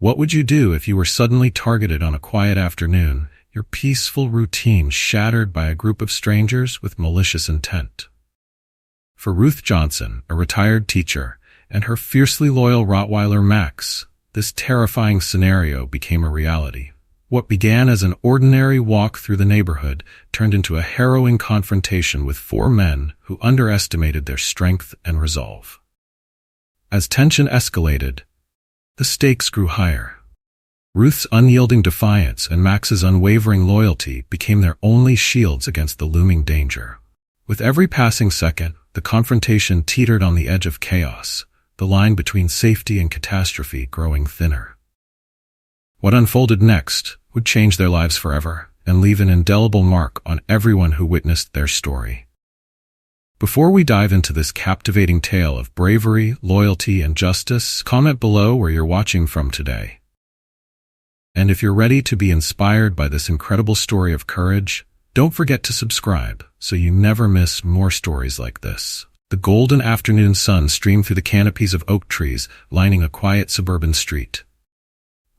What would you do if you were suddenly targeted on a quiet afternoon, your peaceful routine shattered by a group of strangers with malicious intent? For Ruth Johnson, a retired teacher, and her fiercely loyal Rottweiler Max, this terrifying scenario became a reality. What began as an ordinary walk through the neighborhood turned into a harrowing confrontation with four men who underestimated their strength and resolve. As tension escalated, the stakes grew higher. Ruth's unyielding defiance and Max's unwavering loyalty became their only shields against the looming danger. With every passing second, the confrontation teetered on the edge of chaos, the line between safety and catastrophe growing thinner. What unfolded next would change their lives forever and leave an indelible mark on everyone who witnessed their story. Before we dive into this captivating tale of bravery, loyalty, and justice, comment below where you're watching from today. And if you're ready to be inspired by this incredible story of courage, don't forget to subscribe so you never miss more stories like this. The golden afternoon sun streamed through the canopies of oak trees lining a quiet suburban street.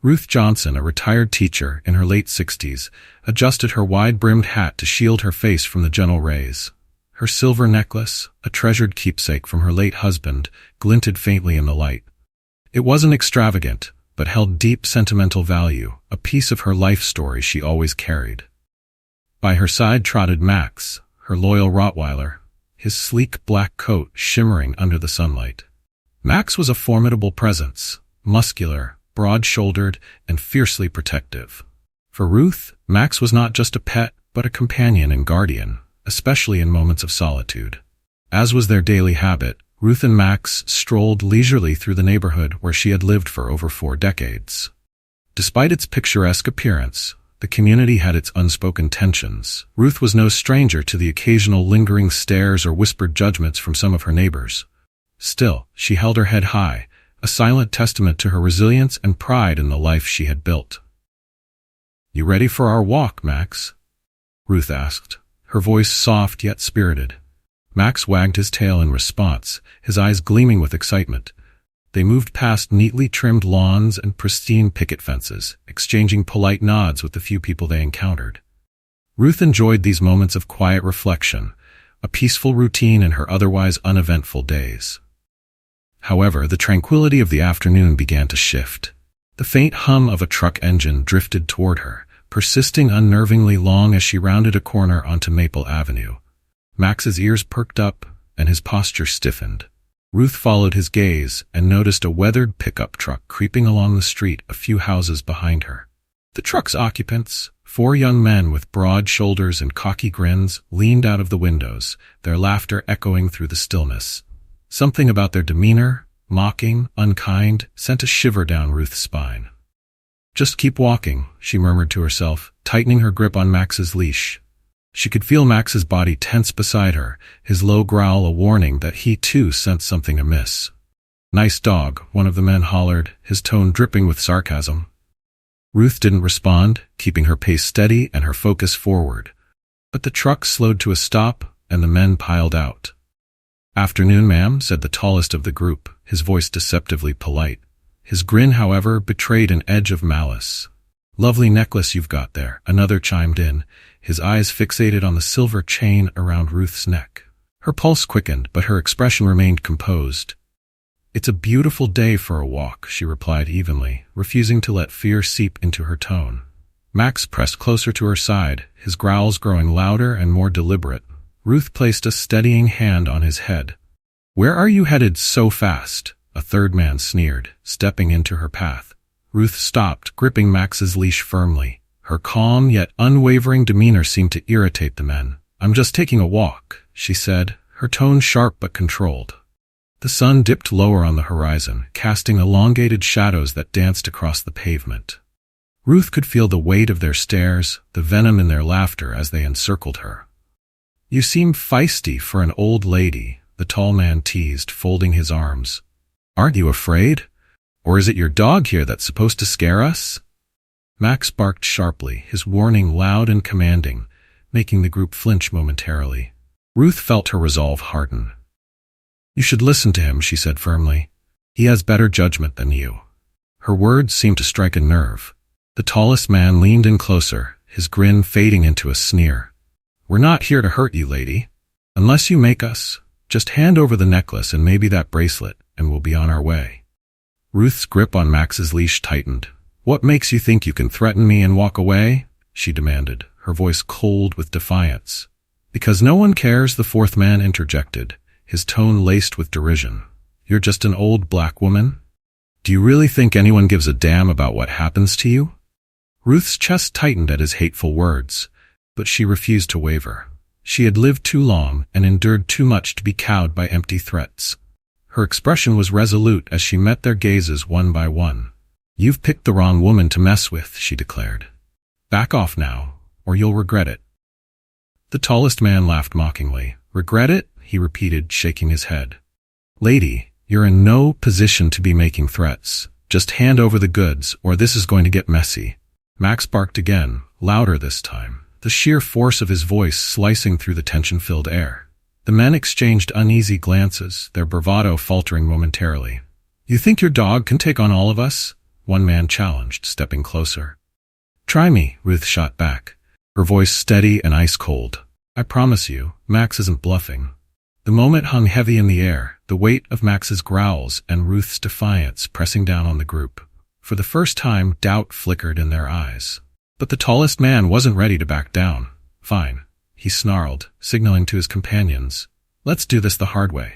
Ruth Johnson, a retired teacher in her late 60s, adjusted her wide-brimmed hat to shield her face from the gentle rays. Her silver necklace, a treasured keepsake from her late husband, glinted faintly in the light. It wasn't extravagant, but held deep sentimental value, a piece of her life story she always carried. By her side trotted Max, her loyal Rottweiler, his sleek black coat shimmering under the sunlight. Max was a formidable presence, muscular, broad-shouldered, and fiercely protective. For Ruth, Max was not just a pet, but a companion and guardian, especially in moments of solitude. As was their daily habit, Ruth and Max strolled leisurely through the neighborhood where she had lived for over 4 decades. Despite its picturesque appearance, the community had its unspoken tensions. Ruth was no stranger to the occasional lingering stares or whispered judgments from some of her neighbors. Still, she held her head high, a silent testament to her resilience and pride in the life she had built. "You ready for our walk, Max?" Ruth asked, her voice soft yet spirited. Max wagged his tail in response, his eyes gleaming with excitement. They moved past neatly trimmed lawns and pristine picket fences, exchanging polite nods with the few people they encountered. Ruth enjoyed these moments of quiet reflection, a peaceful routine in her otherwise uneventful days. However, the tranquility of the afternoon began to shift. The faint hum of a truck engine drifted toward her, persisting unnervingly long as she rounded a corner onto Maple Avenue. Max's ears perked up, and his posture stiffened. Ruth followed his gaze and noticed a weathered pickup truck creeping along the street a few houses behind her. The truck's occupants, 4 young men with broad shoulders and cocky grins, leaned out of the windows, their laughter echoing through the stillness. Something about their demeanor, mocking, unkind, sent a shiver down Ruth's spine. "Just keep walking," she murmured to herself, tightening her grip on Max's leash. She could feel Max's body tense beside her, his low growl a warning that he too sensed something amiss. "Nice dog," one of the men hollered, his tone dripping with sarcasm. Ruth didn't respond, keeping her pace steady and her focus forward. But the truck slowed to a stop, and the men piled out. "Afternoon, ma'am," said the tallest of the group, his voice deceptively polite. His grin, however, betrayed an edge of malice. "Lovely necklace you've got there," another chimed in, his eyes fixated on the silver chain around Ruth's neck. Her pulse quickened, but her expression remained composed. "It's a beautiful day for a walk," she replied evenly, refusing to let fear seep into her tone. Max pressed closer to her side, his growls growing louder and more deliberate. Ruth placed a steadying hand on his head. "Where are you headed so fast?" a third man sneered, stepping into her path. Ruth stopped, gripping Max's leash firmly. Her calm yet unwavering demeanor seemed to irritate the men. "I'm just taking a walk," she said, her tone sharp but controlled. The sun dipped lower on the horizon, casting elongated shadows that danced across the pavement. Ruth could feel the weight of their stares, the venom in their laughter as they encircled her. "You seem feisty for an old lady," the tall man teased, folding his arms. "Aren't you afraid? Or is it your dog here that's supposed to scare us?" Max barked sharply, his warning loud and commanding, making the group flinch momentarily. Ruth felt her resolve harden. "You should listen to him," she said firmly. "He has better judgment than you." Her words seemed to strike a nerve. The tallest man leaned in closer, his grin fading into a sneer. "We're not here to hurt you, lady. Unless you make us, just hand over the necklace and maybe that bracelet, and we'll be on our way." Ruth's grip on Max's leash tightened. "What makes you think you can threaten me and walk away?" she demanded, her voice cold with defiance. "Because no one cares," the fourth man interjected, his tone laced with derision. "You're just an old black woman? Do you really think anyone gives a damn about what happens to you?" Ruth's chest tightened at his hateful words, but she refused to waver. She had lived too long and endured too much to be cowed by empty threats. Her expression was resolute as she met their gazes one by one. "You've picked the wrong woman to mess with," she declared. "Back off now, or you'll regret it." The tallest man laughed mockingly. "Regret it?" he repeated, shaking his head. "Lady, you're in no position to be making threats. Just hand over the goods, or this is going to get messy." Max barked again, louder this time, the sheer force of his voice slicing through the tension-filled air. The men exchanged uneasy glances, their bravado faltering momentarily. "You think your dog can take on all of us?" one man challenged, stepping closer. "Try me," Ruth shot back, her voice steady and ice-cold. "I promise you, Max isn't bluffing." The moment hung heavy in the air, the weight of Max's growls and Ruth's defiance pressing down on the group. For the first time, doubt flickered in their eyes. But the tallest man wasn't ready to back down. "Fine," he snarled, signaling to his companions. "Let's do this the hard way."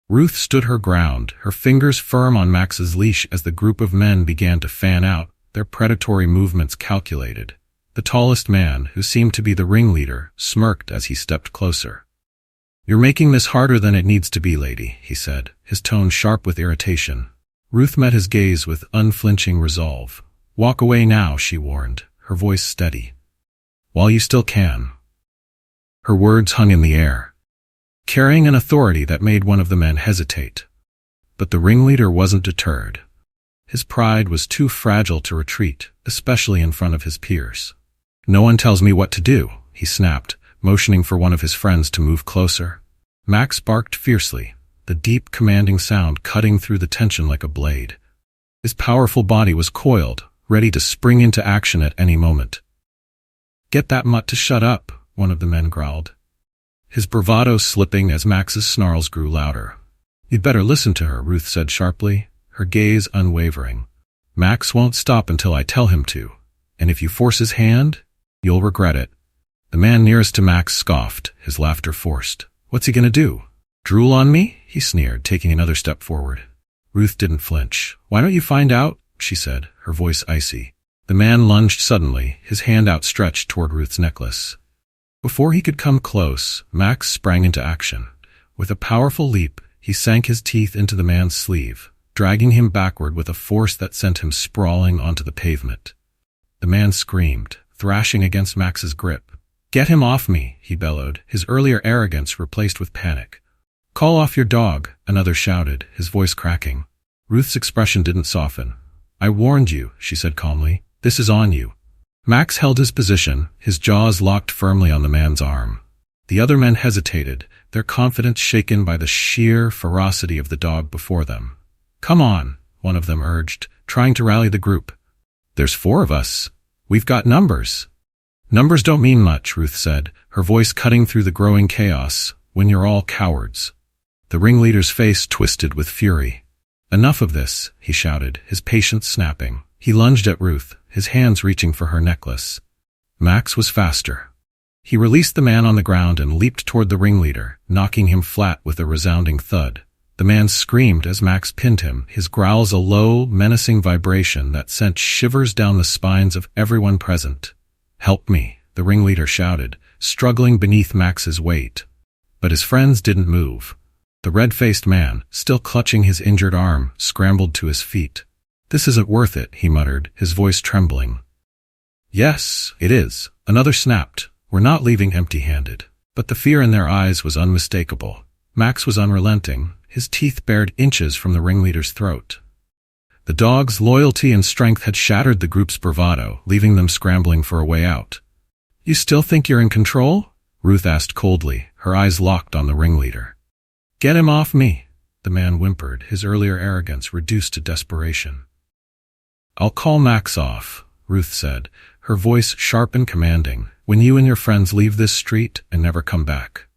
Ruth stood her ground, her fingers firm on Max's leash as the group of men began to fan out, their predatory movements calculated. The tallest man, who seemed to be the ringleader, smirked as he stepped closer. "You're making this harder than it needs to be, lady," he said, his tone sharp with irritation. Ruth met his gaze with unflinching resolve. "Walk away now," she warned, her voice steady. "While you still can." Her words hung in the air, carrying an authority that made one of the men hesitate. But the ringleader wasn't deterred. His pride was too fragile to retreat, especially in front of his peers. "No one tells me what to do," he snapped, motioning for one of his friends to move closer. Max barked fiercely, the deep, commanding sound cutting through the tension like a blade. His powerful body was coiled, ready to spring into action at any moment. "Get that mutt to shut up," one of the men growled, his bravado slipping as Max's snarls grew louder. "You'd better listen to her," Ruth said sharply, her gaze unwavering. "Max won't stop until I tell him to, and if you force his hand, you'll regret it." The man nearest to Max scoffed, his laughter forced. "What's he gonna do? Drool on me?" he sneered, taking another step forward. Ruth didn't flinch. "Why don't you find out?" she said, her voice icy. The man lunged suddenly, his hand outstretched toward Ruth's necklace. Before he could come close, Max sprang into action. With a powerful leap, he sank his teeth into the man's sleeve, dragging him backward with a force that sent him sprawling onto the pavement. The man screamed, thrashing against Max's grip. "Get him off me," he bellowed, his earlier arrogance replaced with panic. "Call off your dog," another shouted, his voice cracking. Ruth's expression didn't soften. "I warned you," she said calmly. "This is on you." Max held his position, his jaws locked firmly on the man's arm. The other men hesitated, their confidence shaken by the sheer ferocity of the dog before them. "Come on," one of them urged, trying to rally the group. "There's 4 of us. We've got numbers." "Numbers don't mean much," Ruth said, her voice cutting through the growing chaos, "when you're all cowards." The ringleader's face twisted with fury. "Enough of this," he shouted, his patience snapping. He lunged at Ruth, his hands reaching for her necklace. Max was faster. He released the man on the ground and leaped toward the ringleader, knocking him flat with a resounding thud. The man screamed as Max pinned him, his growls a low, menacing vibration that sent shivers down the spines of everyone present. "Help me," the ringleader shouted, struggling beneath Max's weight. But his friends didn't move. The red-faced man, still clutching his injured arm, scrambled to his feet. "This isn't worth it," he muttered, his voice trembling. "Yes, it is," another snapped. "We're not leaving empty-handed." But the fear in their eyes was unmistakable. Max was unrelenting, his teeth bared inches from the ringleader's throat. The dog's loyalty and strength had shattered the group's bravado, leaving them scrambling for a way out. "You still think you're in control?" Ruth asked coldly, her eyes locked on the ringleader. "Get him off me," the man whimpered, his earlier arrogance reduced to desperation. "I'll call Max off," Ruth said, her voice sharp and commanding, "when you and your friends leave this street and never come back."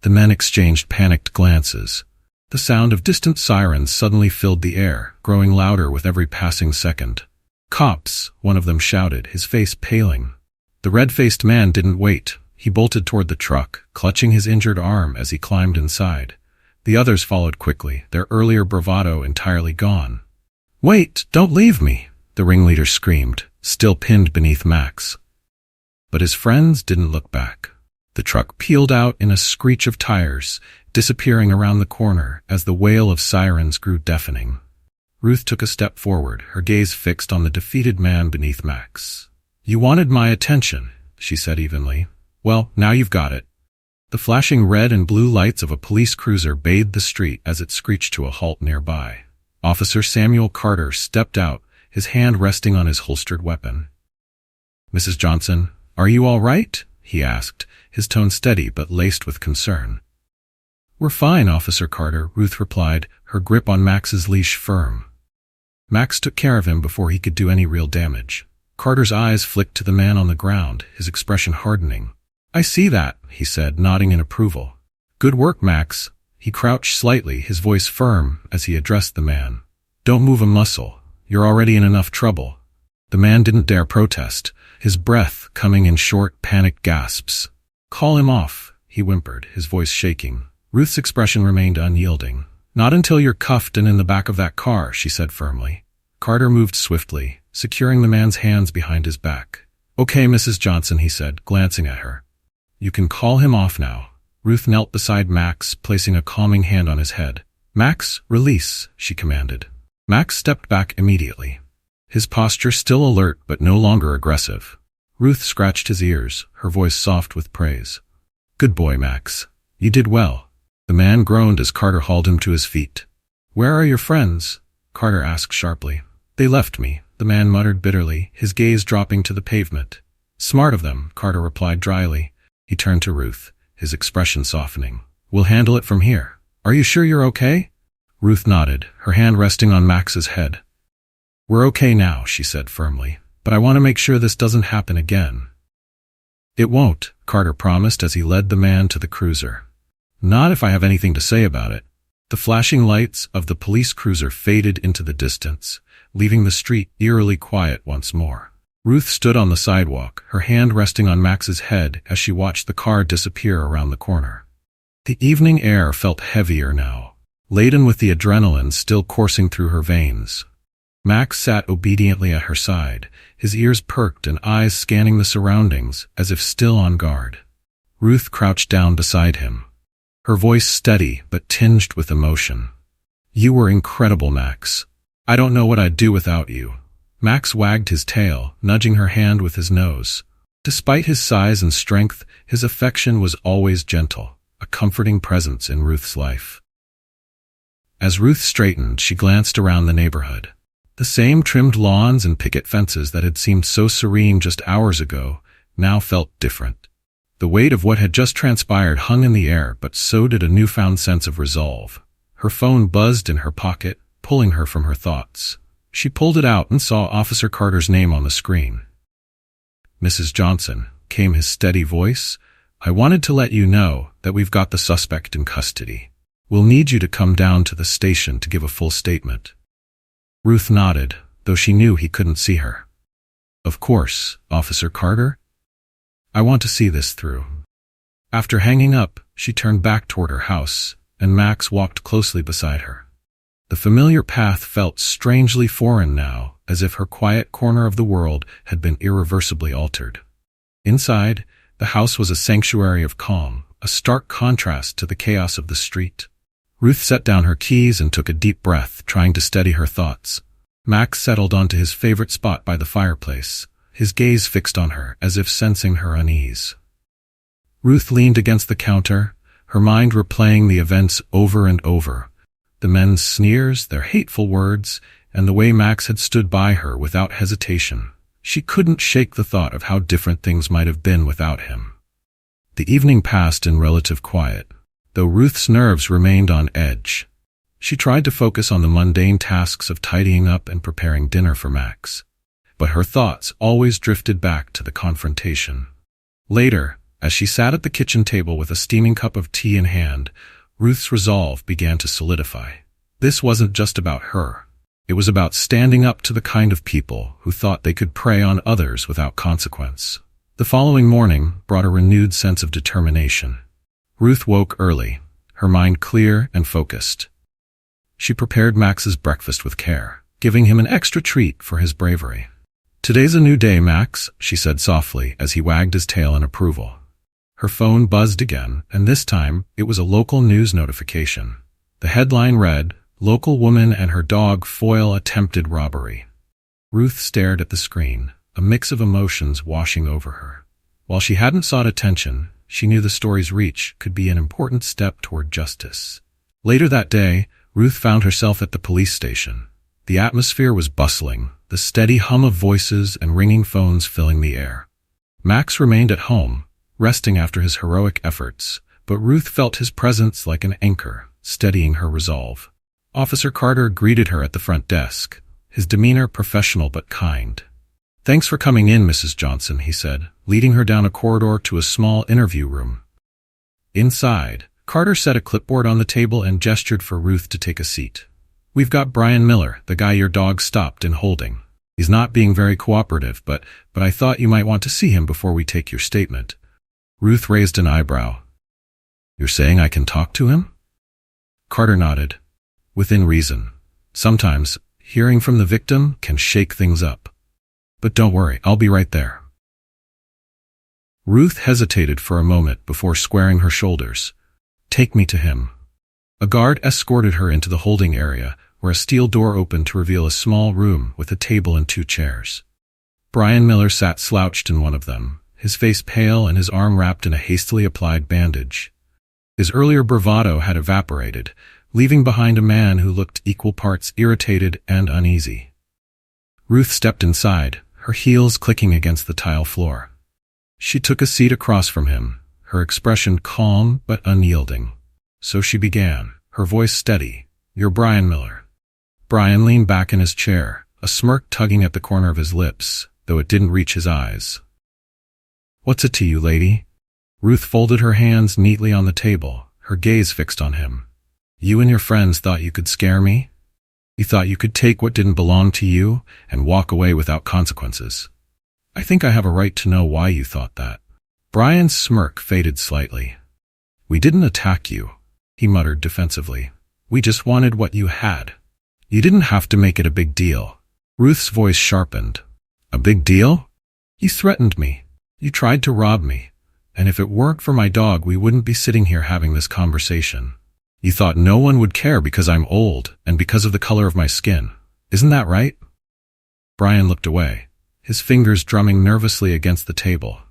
The men exchanged panicked glances. The sound of distant sirens suddenly filled the air, growing louder with every passing second. "Cops!" one of them shouted, his face paling. The red-faced man didn't wait. He bolted toward the truck, clutching his injured arm as he climbed inside. The others followed quickly, their earlier bravado entirely gone. "Wait! Don't leave me!" the ringleader screamed, still pinned beneath Max. But his friends didn't look back. The truck peeled out in a screech of tires, disappearing around the corner as the wail of sirens grew deafening. Ruth took a step forward, her gaze fixed on the defeated man beneath Max. "You wanted my attention," she said evenly. "Well, now you've got it." The flashing red and blue lights of a police cruiser bathed the street as it screeched to a halt nearby. Officer Samuel Carter stepped out, his hand resting on his holstered weapon. "Mrs. Johnson, are you all right?" he asked, his tone steady but laced with concern. "We're fine, Officer Carter," Ruth replied, her grip on Max's leash firm. Max took care of him before he could do any real damage. Carter's eyes flicked to the man on the ground, his expression hardening. "I see that," he said, nodding in approval. "Good work, Max." He crouched slightly, his voice firm, as he addressed the man. "Don't move a muscle. You're already in enough trouble." The man didn't dare protest, his breath coming in short, panicked gasps. "Call him off," he whimpered, his voice shaking. Ruth's expression remained unyielding. "Not until you're cuffed and in the back of that car," she said firmly. Carter moved swiftly, securing the man's hands behind his back. "Okay, Mrs. Johnson," he said, glancing at her. "You can call him off now." Ruth knelt beside Max, placing a calming hand on his head. "Max, release," she commanded. Max stepped back immediately, his posture still alert but no longer aggressive. Ruth scratched his ears, her voice soft with praise. "Good boy, Max. You did well." The man groaned as Carter hauled him to his feet. "Where are your friends?" Carter asked sharply. "They left me," the man muttered bitterly, his gaze dropping to the pavement. "Smart of them," Carter replied dryly. He turned to Ruth, his expression softening. "We'll handle it from here. Are you sure you're okay?" Ruth nodded, her hand resting on Max's head. "We're okay now," she said firmly, "but I want to make sure this doesn't happen again." "It won't," Carter promised as he led the man to the cruiser. "Not if I have anything to say about it." The flashing lights of the police cruiser faded into the distance, leaving the street eerily quiet once more. Ruth stood on the sidewalk, her hand resting on Max's head as she watched the car disappear around the corner. The evening air felt heavier now, laden with the adrenaline still coursing through her veins. Max sat obediently at her side, his ears perked and eyes scanning the surroundings as if still on guard. Ruth crouched down beside him, her voice steady but tinged with emotion. "You were incredible, Max. I don't know what I'd do without you." Max wagged his tail, nudging her hand with his nose. Despite his size and strength, his affection was always gentle, a comforting presence in Ruth's life. As Ruth straightened, she glanced around the neighborhood. The same trimmed lawns and picket fences that had seemed so serene just hours ago now felt different. The weight of what had just transpired hung in the air, but so did a newfound sense of resolve. Her phone buzzed in her pocket, pulling her from her thoughts. She pulled it out and saw Officer Carter's name on the screen. "Mrs. Johnson," came his steady voice, "I wanted to let you know that we've got the suspect in custody. We'll need you to come down to the station to give a full statement." Ruth nodded, though she knew he couldn't see her. "Of course, Officer Carter. I want to see this through." After hanging up, she turned back toward her house, and Max walked closely beside her. The familiar path felt strangely foreign now, as if her quiet corner of the world had been irreversibly altered. Inside, the house was a sanctuary of calm, a stark contrast to the chaos of the street. Ruth set down her keys and took a deep breath, trying to steady her thoughts. Max settled onto his favorite spot by the fireplace, his gaze fixed on her as if sensing her unease. Ruth leaned against the counter, her mind replaying the events over and over. The men's sneers, their hateful words, and the way Max had stood by her without hesitation. She couldn't shake the thought of how different things might have been without him. The evening passed in relative quiet, though Ruth's nerves remained on edge. She tried to focus on the mundane tasks of tidying up and preparing dinner for Max, but her thoughts always drifted back to the confrontation. Later, as she sat at the kitchen table with a steaming cup of tea in hand, Ruth's resolve began to solidify. This wasn't just about her. It was about standing up to the kind of people who thought they could prey on others without consequence. The following morning brought a renewed sense of determination. Ruth woke early, her mind clear and focused. She prepared Max's breakfast with care, giving him an extra treat for his bravery. "Today's a new day, Max," she said softly as he wagged his tail in approval. Her phone buzzed again, and this time it was a local news notification. The headline read, "Local woman and her dog foil attempted robbery." Ruth stared at the screen, a mix of emotions washing over her. While she hadn't sought attention, she knew the story's reach could be an important step toward justice. Later that day, Ruth found herself at the police station. The atmosphere was bustling, the steady hum of voices and ringing phones filling the air. Max remained at home, resting after his heroic efforts, but Ruth felt his presence like an anchor, steadying her resolve. Officer Carter greeted her at the front desk, his demeanor professional but kind. "Thanks for coming in, Mrs. Johnson," he said, leading her down a corridor to a small interview room. Inside, Carter set a clipboard on the table and gestured for Ruth to take a seat. "We've got Brian Miller, the guy your dog stopped in holding. He's not being very cooperative, but I thought you might want to see him before we take your statement." Ruth raised an eyebrow. "You're saying I can talk to him?" Carter nodded. "Within reason. Sometimes, hearing from the victim can shake things up. But don't worry, I'll be right there." Ruth hesitated for a moment before squaring her shoulders. "Take me to him." A guard escorted her into the holding area, where a steel door opened to reveal a small room with a table and 2 chairs. Brian Miller sat slouched in one of them, his face pale and his arm wrapped in a hastily applied bandage. His earlier bravado had evaporated, leaving behind a man who looked equal parts irritated and uneasy. Ruth stepped inside, her heels clicking against the tile floor. She took a seat across from him, her expression calm but unyielding. So she began, her voice steady. "You're Brian Miller." Brian leaned back in his chair, a smirk tugging at the corner of his lips, though it didn't reach his eyes. "What's it to you, lady?" Ruth folded her hands neatly on the table, her gaze fixed on him. "You and your friends thought you could scare me? You thought you could take what didn't belong to you and walk away without consequences. I think I have a right to know why you thought that." Brian's smirk faded slightly. "We didn't attack you," he muttered defensively. "We just wanted what you had. You didn't have to make it a big deal." Ruth's voice sharpened. "A big deal? You threatened me. You tried to rob me. And if it weren't for my dog, we wouldn't be sitting here having this conversation. You thought no one would care because I'm old and because of the color of my skin. Isn't that right?" Brian looked away, his fingers drumming nervously against the table.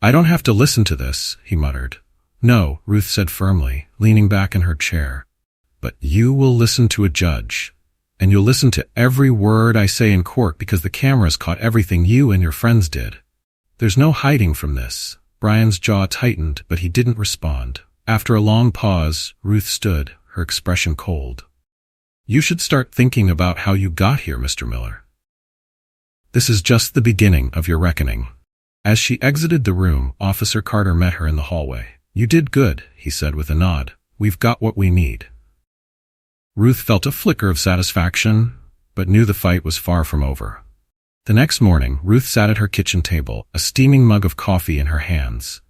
"I don't have to listen to this," he muttered. "No," Ruth said firmly, leaning back in her chair. "But you will listen to a judge. And you'll listen to every word I say in court because the cameras caught everything you and your friends did. There's no hiding from this." Brian's jaw tightened, but he didn't respond. After a long pause, Ruth stood, her expression cold. "You should start thinking about how you got here, Mr. Miller. This is just the beginning of your reckoning." As she exited the room, Officer Carter met her in the hallway. "You did good," he said with a nod. "We've got what we need." Ruth felt a flicker of satisfaction, but knew the fight was far from over. The next morning, Ruth sat at her kitchen table, a steaming mug of coffee in her hands.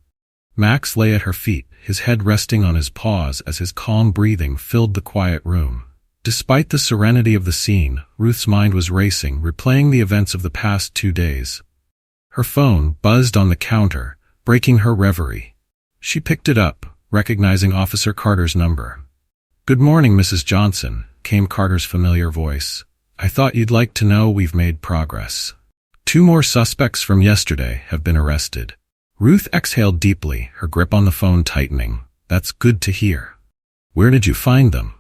Max lay at her feet, his head resting on his paws as his calm breathing filled the quiet room. Despite the serenity of the scene, Ruth's mind was racing, replaying the events of the past 2 days. Her phone buzzed on the counter, breaking her reverie. She picked it up, recognizing Officer Carter's number. "Good morning, Mrs. Johnson," came Carter's familiar voice. "I thought you'd like to know we've made progress. 2 more suspects from yesterday have been arrested." Ruth exhaled deeply, her grip on the phone tightening. "That's good to hear. Where did you find them?"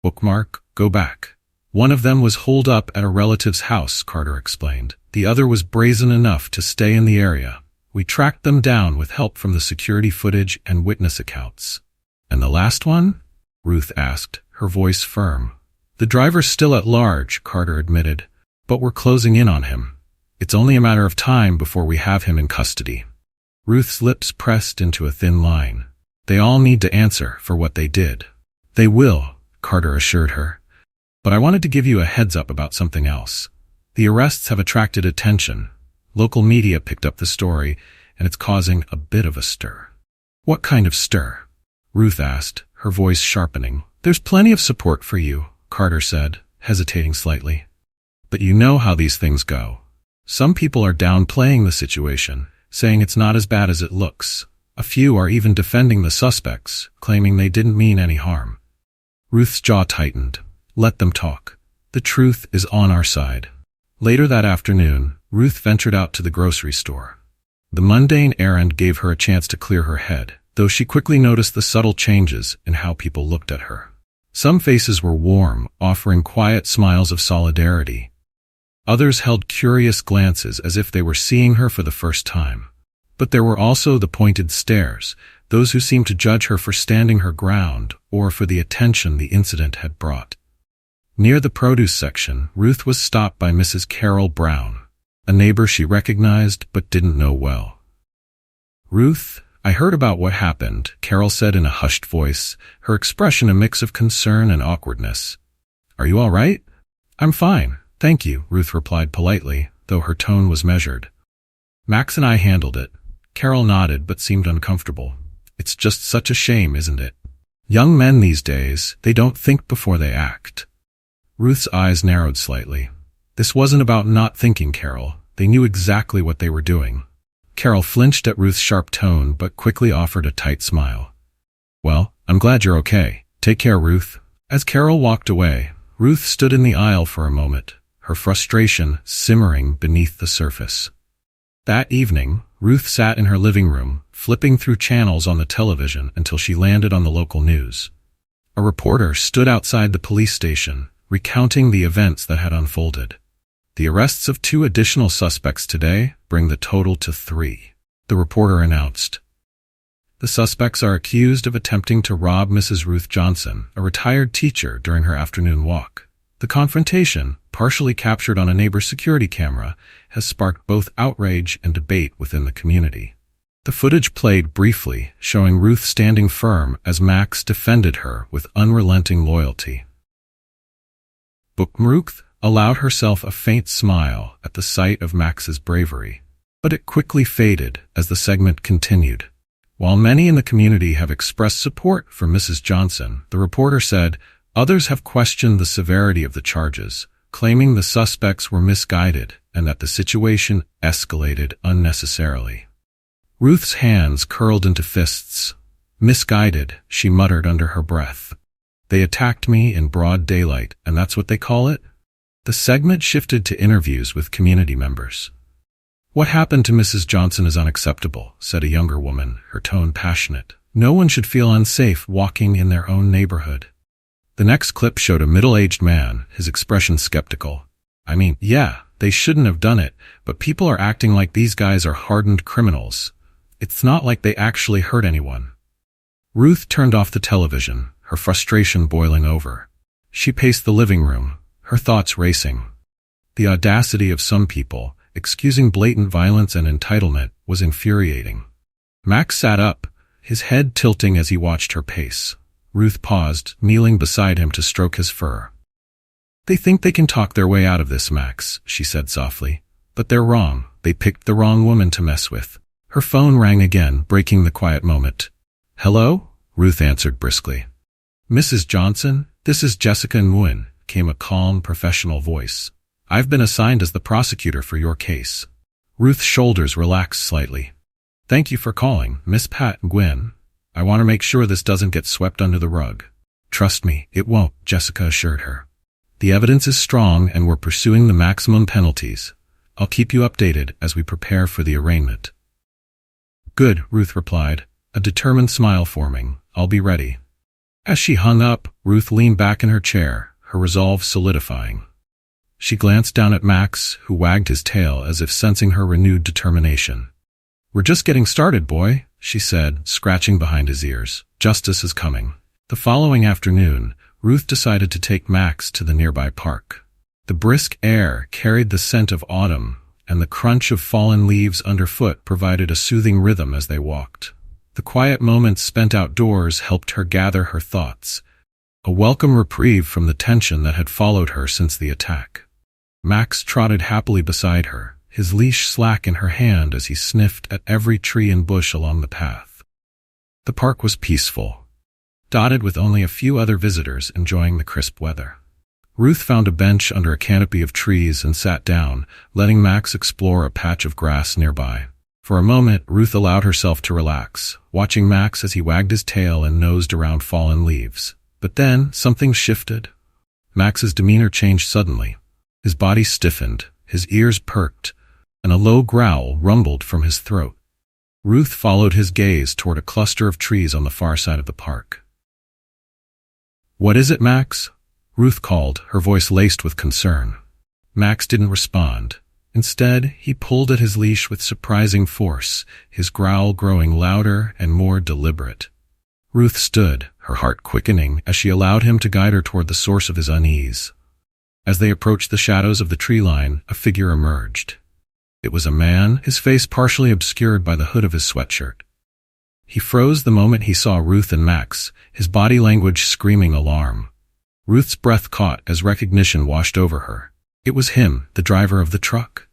"Bookmark, go back. One of them was holed up at a relative's house," Carter explained. "The other was brazen enough to stay in the area. We tracked them down with help from the security footage and witness accounts." "And the last one?" Ruth asked, her voice firm. The driver's still at large, Carter admitted, but we're closing in on him. It's only a matter of time before we have him in custody. Ruth's lips pressed into a thin line. They all need to answer for what they did. They will, Carter assured her. But I wanted to give you a heads up about something else. The arrests have attracted attention. Local media picked up the story, and it's causing a bit of a stir. What kind of stir? Ruth asked, her voice sharpening. There's plenty of support for you, Carter said, hesitating slightly. But you know how these things go. Some people are downplaying the situation, saying it's not as bad as it looks. A few are even defending the suspects, claiming they didn't mean any harm. Ruth's jaw tightened. Let them talk. The truth is on our side. Later that afternoon, Ruth ventured out to the grocery store. The mundane errand gave her a chance to clear her head, though she quickly noticed the subtle changes in how people looked at her. Some faces were warm, offering quiet smiles of solidarity. Others held curious glances as if they were seeing her for the first time. But there were also the pointed stares, those who seemed to judge her for standing her ground or for the attention the incident had brought. Near the produce section, Ruth was stopped by Mrs. Carol Brown, a neighbor she recognized but didn't know well. Ruth, I heard about what happened, Carol said in a hushed voice, her expression a mix of concern and awkwardness. Are you all right? I'm fine, thank you, Ruth replied politely, though her tone was measured. Max and I handled it. Carol nodded but seemed uncomfortable. It's just such a shame, isn't it? Young men these days, they don't think before they act. Ruth's eyes narrowed slightly. This wasn't about not thinking, Carol. They knew exactly what they were doing. Carol flinched at Ruth's sharp tone but quickly offered a tight smile. Well, I'm glad you're okay. Take care, Ruth. As Carol walked away, Ruth stood in the aisle for a moment, her frustration simmering beneath the surface. That evening, Ruth sat in her living room, flipping through channels on the television until she landed on the local news. A reporter stood outside the police station, recounting the events that had unfolded. The arrests of 2 additional suspects today bring the total to 3, the reporter announced. The suspects are accused of attempting to rob Mrs. Ruth Johnson, a retired teacher, during her afternoon walk. The confrontation, partially captured on a neighbor's security camera, has sparked both outrage and debate within the community. The footage played briefly, showing Ruth standing firm as Max defended her with unrelenting loyalty. Ruth allowed herself a faint smile at the sight of Max's bravery, but it quickly faded as the segment continued. While many in the community have expressed support for Mrs. Johnson, the reporter said, others have questioned the severity of the charges, claiming the suspects were misguided and that the situation escalated unnecessarily. Ruth's hands curled into fists. Misguided, she muttered under her breath. They attacked me in broad daylight, and that's what they call it? The segment shifted to interviews with community members. What happened to Mrs. Johnson is unacceptable, said a younger woman, her tone passionate. No one should feel unsafe walking in their own neighborhood. The next clip showed a middle-aged man, his expression skeptical. I mean, yeah, they shouldn't have done it, but people are acting like these guys are hardened criminals. It's not like they actually hurt anyone. Ruth turned off the television, her frustration boiling over. She paced the living room, her thoughts racing. The audacity of some people, excusing blatant violence and entitlement, was infuriating. Max sat up, his head tilting as he watched her pace. Ruth paused, kneeling beside him to stroke his fur. They think they can talk their way out of this, Max, she said softly. But they're wrong. They picked the wrong woman to mess with. Her phone rang again, breaking the quiet moment. Hello? Ruth answered briskly. Mrs. Johnson, this is Jessica Nguyen, came a calm, professional voice. I've been assigned as the prosecutor for your case. Ruth's shoulders relaxed slightly. Thank you for calling, Miss Pat Nguyen. I want to make sure this doesn't get swept under the rug. Trust me, it won't, Jessica assured her. The evidence is strong and we're pursuing the maximum penalties. I'll keep you updated as we prepare for the arraignment. Good, Ruth replied, a determined smile forming. I'll be ready. As she hung up, Ruth leaned back in her chair, her resolve solidifying. She glanced down at Max, who wagged his tail as if sensing her renewed determination. We're just getting started, boy, she said, scratching behind his ears. Justice is coming. The following afternoon, Ruth decided to take Max to the nearby park. The brisk air carried the scent of autumn, and the crunch of fallen leaves underfoot provided a soothing rhythm as they walked. The quiet moments spent outdoors helped her gather her thoughts, a welcome reprieve from the tension that had followed her since the attack. Max trotted happily beside her, his leash slack in her hand as he sniffed at every tree and bush along the path. The park was peaceful, dotted with only a few other visitors enjoying the crisp weather. Ruth found a bench under a canopy of trees and sat down, letting Max explore a patch of grass nearby. For a moment, Ruth allowed herself to relax, watching Max as he wagged his tail and nosed around fallen leaves. But then, something shifted. Max's demeanor changed suddenly. His body stiffened, his ears perked, and a low growl rumbled from his throat. Ruth followed his gaze toward a cluster of trees on the far side of the park. "What is it, Max?" Ruth called, her voice laced with concern. Max didn't respond. Instead, he pulled at his leash with surprising force, his growl growing louder and more deliberate. Ruth stood, her heart quickening as she allowed him to guide her toward the source of his unease. As they approached the shadows of the tree line, a figure emerged. It was a man, his face partially obscured by the hood of his sweatshirt. He froze the moment he saw Ruth and Max, his body language screaming alarm. Ruth's breath caught as recognition washed over her. It was him, the driver of the truck.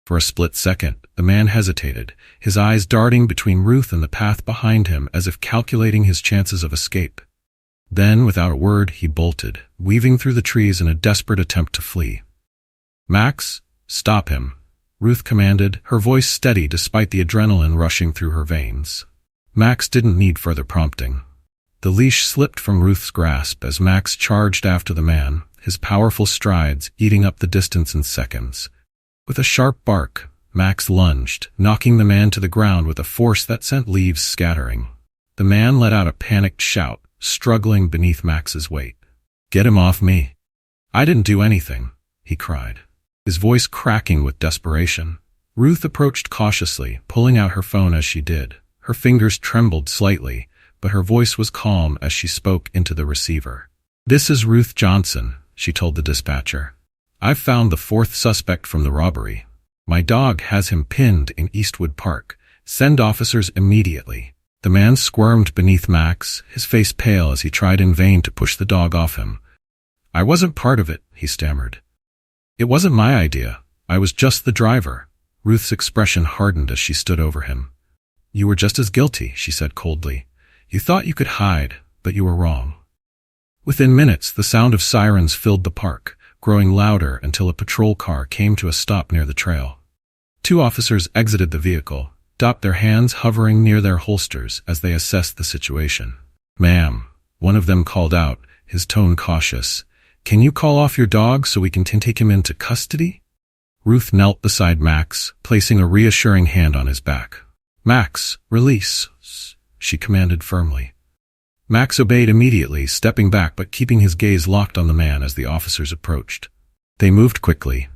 For a split second, the man hesitated, his eyes darting between Ruth and the path behind him as if calculating his chances of escape. Then, without a word, he bolted, weaving through the trees in a desperate attempt to flee. "Max, stop him," Ruth commanded, her voice steady despite the adrenaline rushing through her veins. Max didn't need further prompting. The leash slipped from Ruth's grasp as Max charged after the man, his powerful strides eating up the distance in seconds. With a sharp bark, Max lunged, knocking the man to the ground with a force that sent leaves scattering. The man let out a panicked shout, struggling beneath Max's weight. "Get him off me." "I didn't do anything," he cried, his voice cracking with desperation. Ruth approached cautiously, pulling out her phone as she did. Her fingers trembled slightly, but her voice was calm as she spoke into the receiver. "This is Ruth Johnson," she told the dispatcher. "I've found the fourth suspect from the robbery. My dog has him pinned in Eastwood Park. Send officers immediately." The man squirmed beneath Max, his face pale as he tried in vain to push the dog off him. "I wasn't part of it," he stammered. "It wasn't my idea. I was just the driver." Ruth's expression hardened as she stood over him. "You were just as guilty," she said coldly. "You thought you could hide, but you were wrong." Within minutes, the sound of sirens filled the park, growing louder until a patrol car came to a stop near the trail. Two officers exited the vehicle, their hands hovering near their holsters as they assessed the situation. "Ma'am," one of them called out, his tone cautious, "can you call off your dog so we can take him into custody?" Ruth knelt beside Max, placing a reassuring hand on his back. "Max, release," she commanded firmly. Max obeyed immediately, stepping back but keeping his gaze locked on the man as the officers approached. They moved quickly,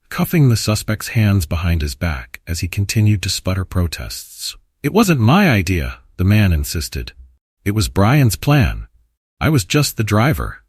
cuffing the suspect's hands behind his back as he continued to sputter protests. "It wasn't my idea," the man insisted. "It was Brian's plan. I was just the driver."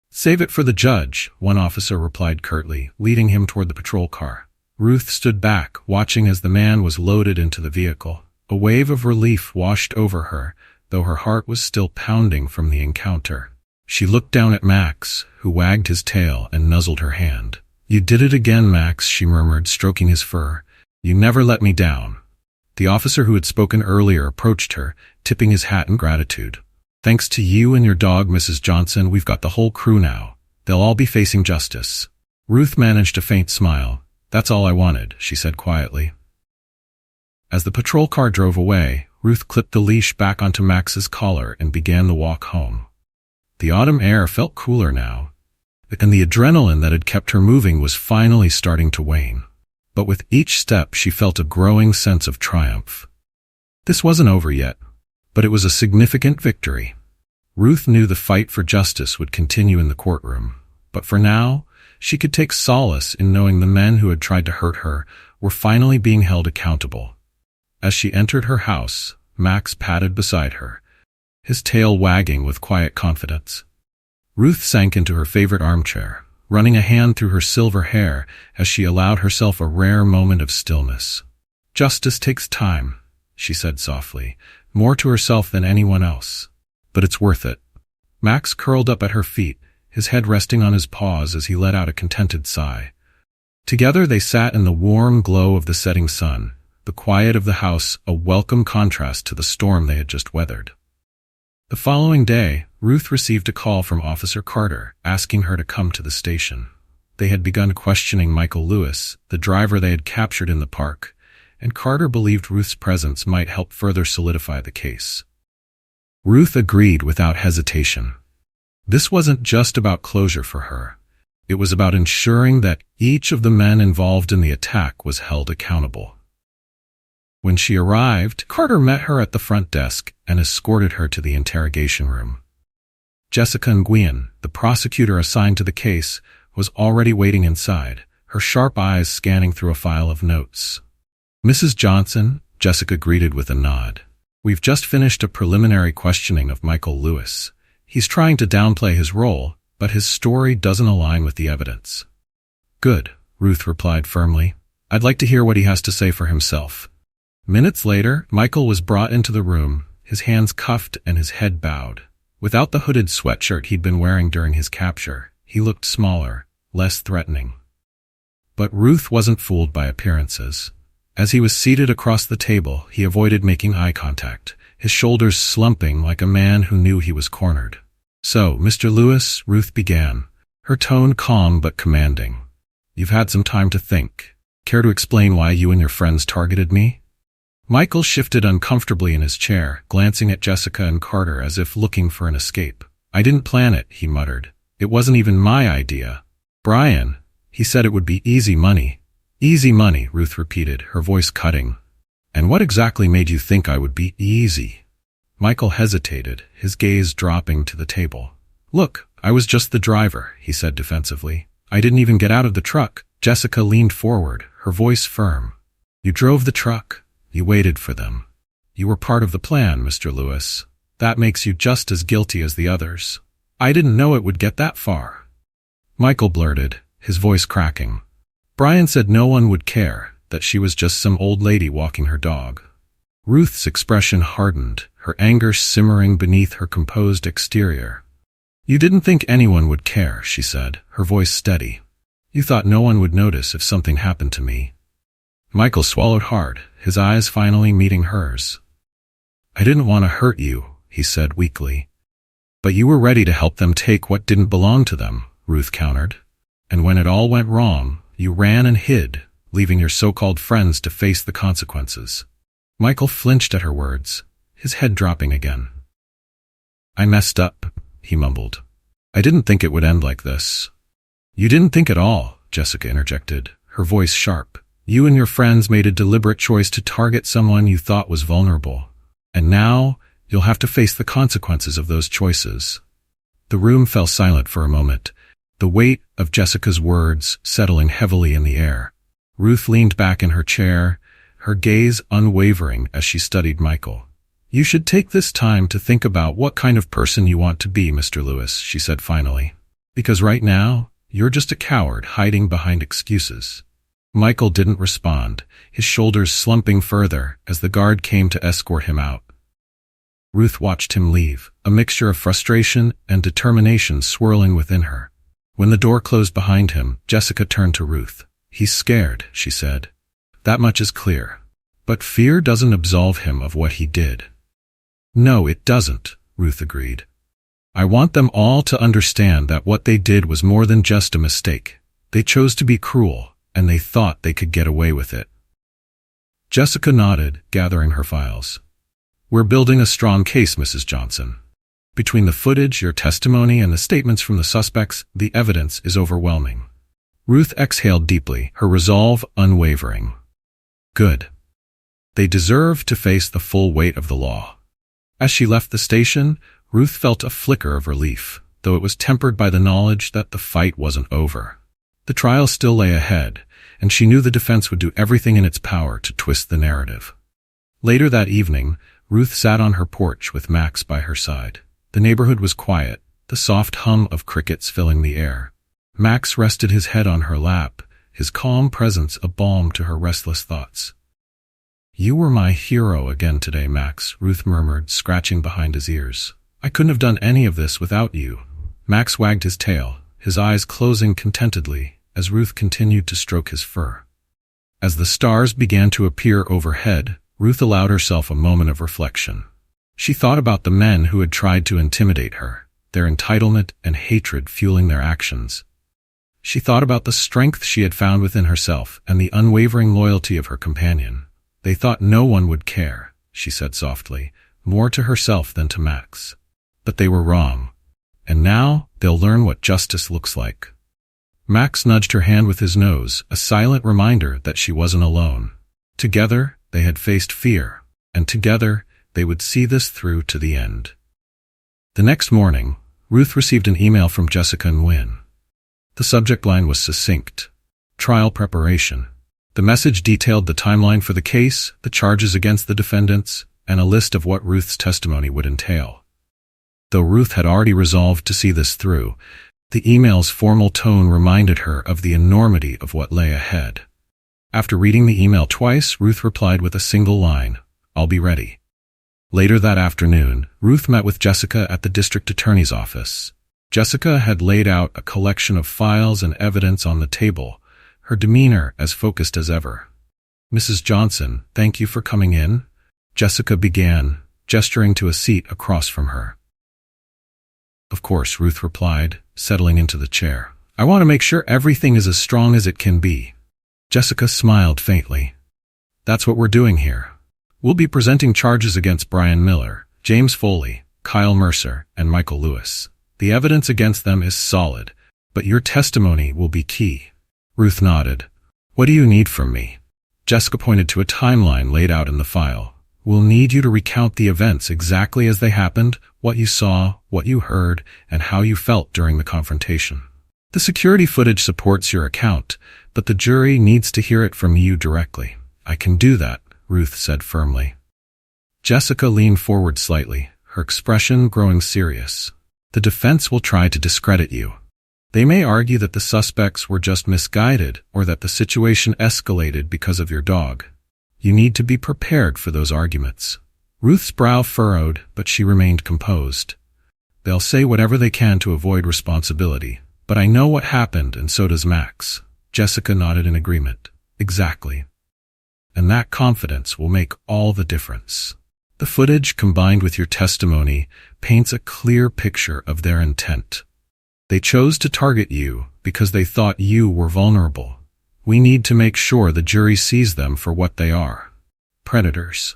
"Save it for the judge," one officer replied curtly, leading him toward the patrol car. Ruth stood back, watching as the man was loaded into the vehicle. A wave of relief washed over her, though her heart was still pounding from the encounter. She looked down at Max, who wagged his tail and nuzzled her hand. "You did it again, Max," she murmured, stroking his fur. "You never let me down." The officer who had spoken earlier approached her, tipping his hat in gratitude. "Thanks to you and your dog, Mrs. Johnson, we've got the whole crew now. They'll all be facing justice." Ruth managed a faint smile. "That's all I wanted," she said quietly. As the patrol car drove away, Ruth clipped the leash back onto Max's collar and began the walk home. The autumn air felt cooler now, and the adrenaline that had kept her moving was finally starting to wane. But with each step she felt a growing sense of triumph. This wasn't over yet, but it was a significant victory. Ruth knew the fight for justice would continue in the courtroom, but for now, she could take solace in knowing the men who had tried to hurt her were finally being held accountable. As she entered her house, Max padded beside her, his tail wagging with quiet confidence. Ruth sank into her favorite armchair, running a hand through her silver hair as she allowed herself a rare moment of stillness. "Justice takes time," she said softly, more to herself than anyone else. "But it's worth it." Max curled up at her feet, his head resting on his paws as he let out a contented sigh. Together they sat in the warm glow of the setting sun, the quiet of the house a welcome contrast to the storm they had just weathered. The following day, Ruth received a call from Officer Carter, asking her to come to the station. They had begun questioning Michael Lewis, the driver they had captured in the park, and Carter believed Ruth's presence might help further solidify the case. Ruth agreed without hesitation. This wasn't just about closure for her. It was about ensuring that each of the men involved in the attack was held accountable. When she arrived, Carter met her at the front desk and escorted her to the interrogation room. Jessica Nguyen, the prosecutor assigned to the case, was already waiting inside, her sharp eyes scanning through a file of notes. "Mrs. Johnson," Jessica greeted with a nod. "We've just finished a preliminary questioning of Michael Lewis. He's trying to downplay his role, but his story doesn't align with the evidence." "Good," Ruth replied firmly. "I'd like to hear what he has to say for himself." Minutes later, Michael was brought into the room, his hands cuffed and his head bowed. Without the hooded sweatshirt he'd been wearing during his capture, he looked smaller, less threatening. But Ruth wasn't fooled by appearances. As he was seated across the table, he avoided making eye contact, his shoulders slumping like a man who knew he was cornered. "So, Mr. Lewis," Ruth began, her tone calm but commanding. "You've had some time to think. Care to explain why you and your friends targeted me?" Michael shifted uncomfortably in his chair, glancing at Jessica and Carter as if looking for an escape. "I didn't plan it," he muttered. "It wasn't even my idea. Brian, he said it would be easy money." "Easy money," Ruth repeated, her voice cutting. "And what exactly made you think I would be easy?" Michael hesitated, his gaze dropping to the table. "Look, I was just the driver," he said defensively. "I didn't even get out of the truck." Jessica leaned forward, her voice firm. "You drove the truck. You waited for them. You were part of the plan, Mr. Lewis. That makes you just as guilty as the others." "I didn't know it would get that far," Michael blurted, his voice cracking. "Brian said no one would care, that she was just some old lady walking her dog." Ruth's expression hardened, her anger simmering beneath her composed exterior. "You didn't think anyone would care," she said, her voice steady. "You thought no one would notice if something happened to me." Michael swallowed hard, his eyes finally meeting hers. "I didn't want to hurt you," he said weakly. "But you were ready to help them take what didn't belong to them," Ruth countered. "And when it all went wrong, you ran and hid, leaving your so-called friends to face the consequences." Michael flinched at her words, his head dropping again. "I messed up," he mumbled. "I didn't think it would end like this." "You didn't think at all," Jessica interjected, her voice sharp. "You and your friends made a deliberate choice to target someone you thought was vulnerable. And now, you'll have to face the consequences of those choices." The room fell silent for a moment, the weight of Jessica's words settling heavily in the air. Ruth leaned back in her chair, her gaze unwavering as she studied Michael. "You should take this time to think about what kind of person you want to be, Mr. Lewis," she said finally. "Because right now, you're just a coward hiding behind excuses." Michael didn't respond, his shoulders slumping further as the guard came to escort him out. Ruth watched him leave, a mixture of frustration and determination swirling within her. When the door closed behind him, Jessica turned to Ruth. "He's scared," she said. "That much is clear. But fear doesn't absolve him of what he did." "No, it doesn't," Ruth agreed. "I want them all to understand that what they did was more than just a mistake. They chose to be cruel, and they thought they could get away with it." Jessica nodded, gathering her files. "We're building a strong case, Mrs. Johnson. Between the footage, your testimony, and the statements from the suspects, the evidence is overwhelming." Ruth exhaled deeply, her resolve unwavering. "Good. They deserve to face the full weight of the law." As she left the station, Ruth felt a flicker of relief, though it was tempered by the knowledge that the fight wasn't over. The trial still lay ahead, and she knew the defense would do everything in its power to twist the narrative. Later that evening, Ruth sat on her porch with Max by her side. The neighborhood was quiet, the soft hum of crickets filling the air. Max rested his head on her lap, his calm presence a balm to her restless thoughts. "You were my hero again today, Max," Ruth murmured, scratching behind his ears. "I couldn't have done any of this without you." Max wagged his tail, his eyes closing contentedly as Ruth continued to stroke his fur. As the stars began to appear overhead, Ruth allowed herself a moment of reflection. She thought about the men who had tried to intimidate her, their entitlement and hatred fueling their actions. She thought about the strength she had found within herself and the unwavering loyalty of her companion. "They thought no one would care," she said softly, more to herself than to Max. "But they were wrong. And now they'll learn what justice looks like." Max nudged her hand with his nose, a silent reminder that she wasn't alone. Together, they had faced fear, and together, they would see this through to the end. The next morning, Ruth received an email from Jessica and Wynne. The subject line was succinct: trial preparation. The message detailed the timeline for the case, the charges against the defendants, and a list of what Ruth's testimony would entail. Though Ruth had already resolved to see this through, the email's formal tone reminded her of the enormity of what lay ahead. After reading the email twice, Ruth replied with a single line: "I'll be ready." Later that afternoon, Ruth met with Jessica at the district attorney's office. Jessica had laid out a collection of files and evidence on the table, her demeanor as focused as ever. "Mrs. Johnson, thank you for coming in," Jessica began, gesturing to a seat across from her. "Of course," Ruth replied, settling into the chair. "I want to make sure everything is as strong as it can be." Jessica smiled faintly. "That's what we're doing here. We'll be presenting charges against Brian Miller, James Foley, Kyle Mercer, and Michael Lewis. The evidence against them is solid, but your testimony will be key." Ruth nodded. "What do you need from me?" Jessica pointed to a timeline laid out in the file. "We'll need you to recount the events exactly as they happened, what you saw, what you heard, and how you felt during the confrontation. The security footage supports your account, but the jury needs to hear it from you directly." "I can do that," Ruth said firmly. Jessica leaned forward slightly, her expression growing serious. "The defense will try to discredit you. They may argue that the suspects were just misguided or that the situation escalated because of your dog. You need to be prepared for those arguments." Ruth's brow furrowed, but she remained composed. "They'll say whatever they can to avoid responsibility, but I know what happened and so does Max." Jessica nodded in agreement. "Exactly. And that confidence will make all the difference. The footage, combined with your testimony, paints a clear picture of their intent. They chose to target you because they thought you were vulnerable. We need to make sure the jury sees them for what they are: predators."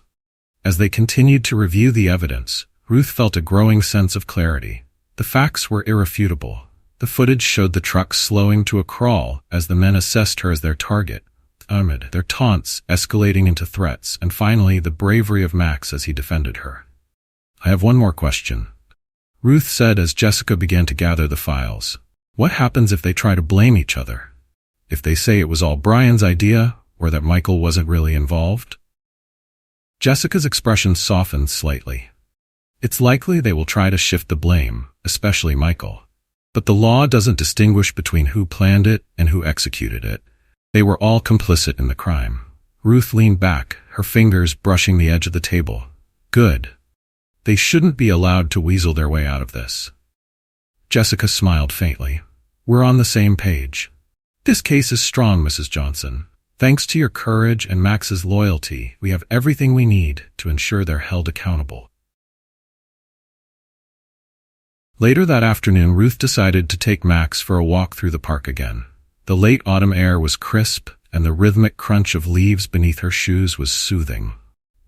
As they continued to review the evidence, Ruth felt a growing sense of clarity. The facts were irrefutable. The footage showed the truck slowing to a crawl as the men assessed her as their target, their taunts escalating into threats, and finally the bravery of Max as he defended her. "I have one more question," Ruth said as Jessica began to gather the files. "What happens if they try to blame each other? If they say it was all Brian's idea, or that Michael wasn't really involved?" Jessica's expression softened slightly. "It's likely they will try to shift the blame, especially Michael. But the law doesn't distinguish between who planned it and who executed it. They were all complicit in the crime." Ruth leaned back, her fingers brushing the edge of the table. "Good. They shouldn't be allowed to weasel their way out of this." Jessica smiled faintly. "We're on the same page. This case is strong, Mrs. Johnson. Thanks to your courage and Max's loyalty, we have everything we need to ensure they're held accountable." Later that afternoon, Ruth decided to take Max for a walk through the park again. The late autumn air was crisp, and the rhythmic crunch of leaves beneath her shoes was soothing.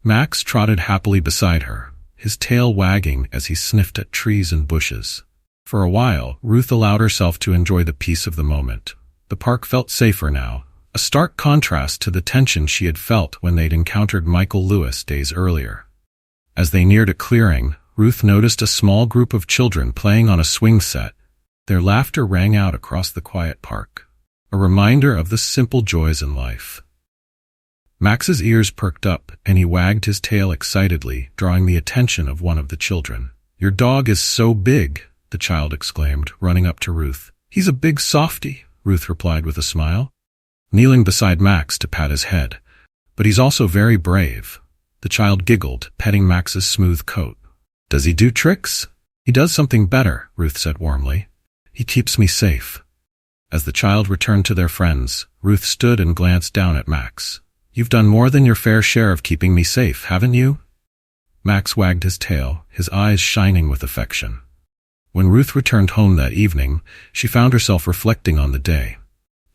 Max trotted happily beside her, his tail wagging as he sniffed at trees and bushes. For a while, Ruth allowed herself to enjoy the peace of the moment. The park felt safer now, a stark contrast to the tension she had felt when they'd encountered Michael Lewis days earlier. As they neared a clearing, Ruth noticed a small group of children playing on a swing set. Their laughter rang out across the quiet park, a reminder of the simple joys in life. Max's ears perked up, and he wagged his tail excitedly, drawing the attention of one of the children. "Your dog is so big," the child exclaimed, running up to Ruth. "He's a big softy," Ruth replied with a smile, kneeling beside Max to pat his head. "But he's also very brave." The child giggled, petting Max's smooth coat. "Does he do tricks?" "He does something better," Ruth said warmly. "He keeps me safe." As the child returned to their friends, Ruth stood and glanced down at Max. "You've done more than your fair share of keeping me safe, haven't you?" Max wagged his tail, his eyes shining with affection. When Ruth returned home that evening, she found herself reflecting on the day.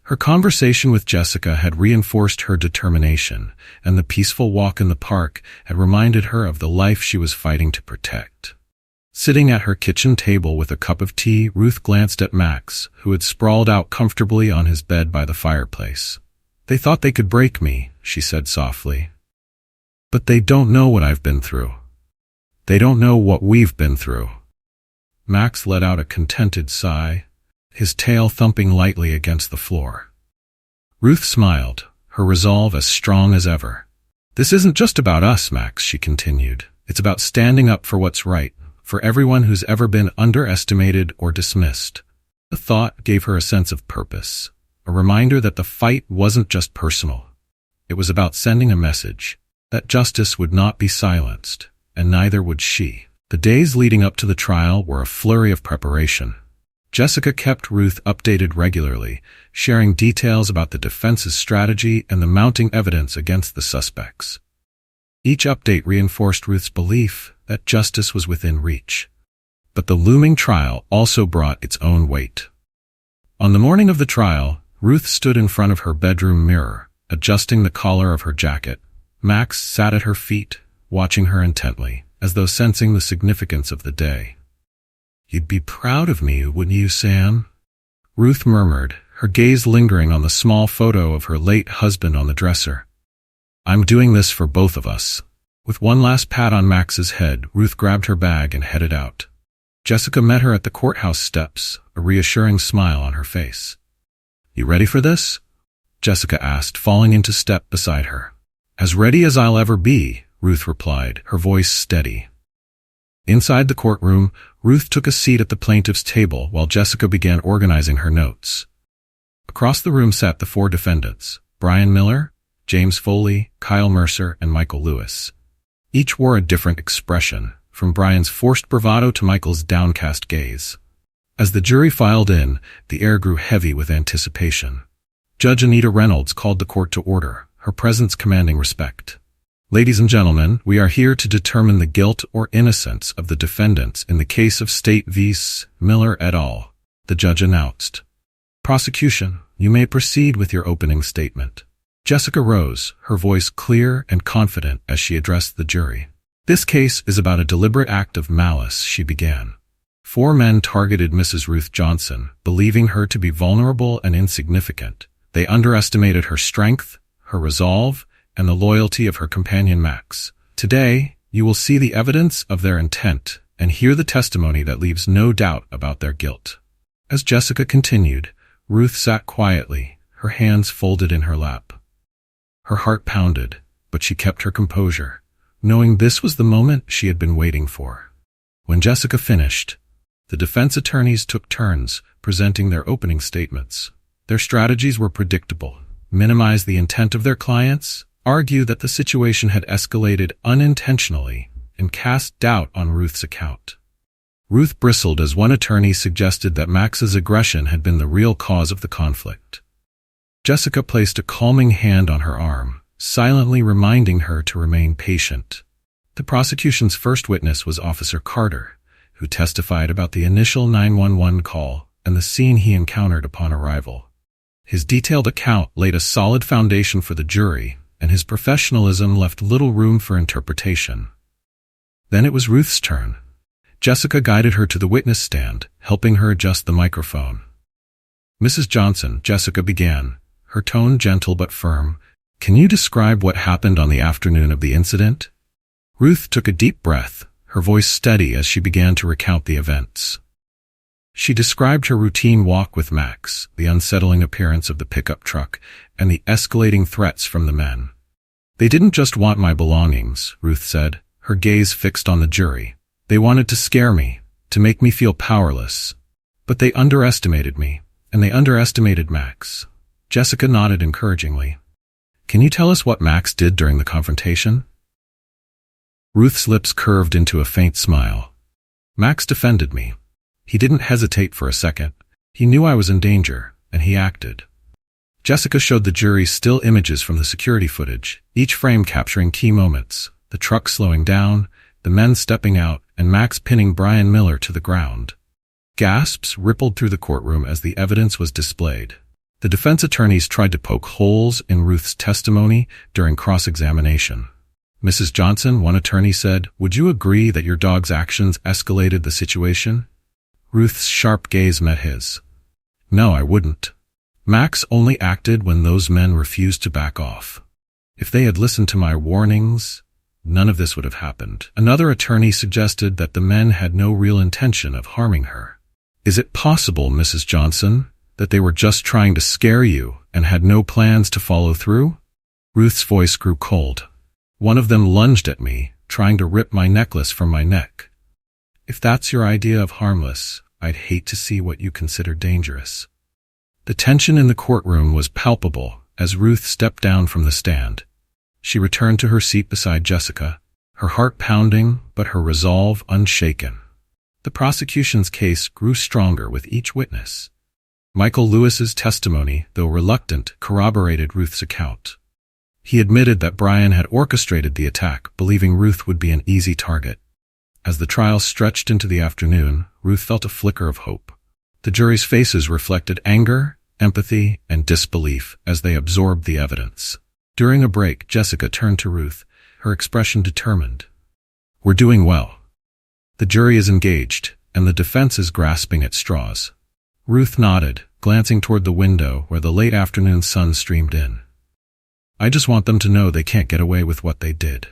Her conversation with Jessica had reinforced her determination, and the peaceful walk in the park had reminded her of the life she was fighting to protect. Sitting at her kitchen table with a cup of tea, Ruth glanced at Max, who had sprawled out comfortably on his bed by the fireplace. "They thought they could break me," she said softly. "But they don't know what I've been through. They don't know what we've been through." Max let out a contented sigh, his tail thumping lightly against the floor. Ruth smiled, her resolve as strong as ever. "This isn't just about us, Max," she continued. "It's about standing up for what's right, for everyone who's ever been underestimated or dismissed." The thought gave her a sense of purpose, a reminder that the fight wasn't just personal. It was about sending a message, that justice would not be silenced, and neither would she. The days leading up to the trial were a flurry of preparation. Jessica kept Ruth updated regularly, sharing details about the defense's strategy and the mounting evidence against the suspects. Each update reinforced Ruth's belief that justice was within reach. But the looming trial also brought its own weight. On the morning of the trial, Ruth stood in front of her bedroom mirror, adjusting the collar of her jacket. Max sat at her feet, watching her intently, as though sensing the significance of the day. "You'd be proud of me, wouldn't you, Sam?" Ruth murmured, her gaze lingering on the small photo of her late husband on the dresser. "I'm doing this for both of us." With one last pat on Max's head, Ruth grabbed her bag and headed out. Jessica met her at the courthouse steps, a reassuring smile on her face. "You ready for this?" Jessica asked, falling into step beside her. "As ready as I'll ever be," Ruth replied, her voice steady. Inside the courtroom, Ruth took a seat at the plaintiff's table while Jessica began organizing her notes. Across the room sat the four defendants: Brian Miller, James Foley, Kyle Mercer, and Michael Lewis. Each wore a different expression, from Brian's forced bravado to Michael's downcast gaze. As the jury filed in, the air grew heavy with anticipation. Judge Anita Reynolds called the court to order, her presence commanding respect. "Ladies and gentlemen, we are here to determine the guilt or innocence of the defendants in the case of State v. Miller et al., the judge announced. "Prosecution, you may proceed with your opening statement." Jessica rose, her voice clear and confident as she addressed the jury. "This case is about a deliberate act of malice," she began. "Four men targeted Mrs. Ruth Johnson, believing her to be vulnerable and insignificant. They underestimated her strength, her resolve, and the loyalty of her companion Max. Today, you will see the evidence of their intent and hear the testimony that leaves no doubt about their guilt." As Jessica continued, Ruth sat quietly, her hands folded in her lap. Her heart pounded, but she kept her composure, knowing this was the moment she had been waiting for. When Jessica finished, the defense attorneys took turns presenting their opening statements. Their strategies were predictable: minimize the intent of their clients, argue that the situation had escalated unintentionally, and cast doubt on Ruth's account. Ruth bristled as one attorney suggested that Max's aggression had been the real cause of the conflict. Jessica placed a calming hand on her arm, silently reminding her to remain patient. The prosecution's first witness was Officer Carter, who testified about the initial 911 call and the scene he encountered upon arrival. His detailed account laid a solid foundation for the jury, and his professionalism left little room for interpretation. Then it was Ruth's turn. Jessica guided her to the witness stand, helping her adjust the microphone. "Mrs. Johnson," Jessica began, her tone gentle but firm, "can you describe what happened on the afternoon of the incident?" Ruth took a deep breath, her voice steady as she began to recount the events. She described her routine walk with Max, the unsettling appearance of the pickup truck, and the escalating threats from the men. "They didn't just want my belongings," Ruth said, her gaze fixed on the jury. "They wanted to scare me. to make me feel powerless. But they underestimated me, and they underestimated Max. Jessica nodded encouragingly. Can you tell us what Max did during the confrontation? Ruth's lips curved into a faint smile. Max defended me. He didn't hesitate for a second. He knew I was in danger, and he acted. Jessica showed the jury still images from the security footage, each frame capturing key moments: the truck slowing down, the men stepping out, and Max pinning Brian Miller to the ground. Gasps rippled through the courtroom as the evidence was displayed. The defense attorneys tried to poke holes in Ruth's testimony during cross-examination. Mrs. Johnson, one attorney said, "Would you agree that your dog's actions escalated the situation?" Ruth's sharp gaze met his. "No, I wouldn't. Max only acted when those men refused to back off. If they had listened to my warnings, none of this would have happened." Another attorney suggested that the men had no real intention of harming her. "Is it possible, Mrs. Johnson, that they were just trying to scare you and had no plans to follow through?" Ruth's voice grew cold. "One of them lunged at me, trying to rip my necklace from my neck. If that's your idea of harmless, I'd hate to see what you consider dangerous." The tension in the courtroom was palpable as Ruth stepped down from the stand. She returned to her seat beside Jessica, her heart pounding but her resolve unshaken. The prosecution's case grew stronger with each witness. Michael Lewis's testimony, though reluctant, corroborated Ruth's account. He admitted that Brian had orchestrated the attack, believing Ruth would be an easy target. As the trial stretched into the afternoon, Ruth felt a flicker of hope. The jury's faces reflected anger, empathy, and disbelief as they absorbed the evidence. During a break, Jessica turned to Ruth, her expression determined. "We're doing well. The jury is engaged, and the defense is grasping at straws." Ruth nodded, glancing toward the window where the late afternoon sun streamed in. "I just want them to know they can't get away with what they did."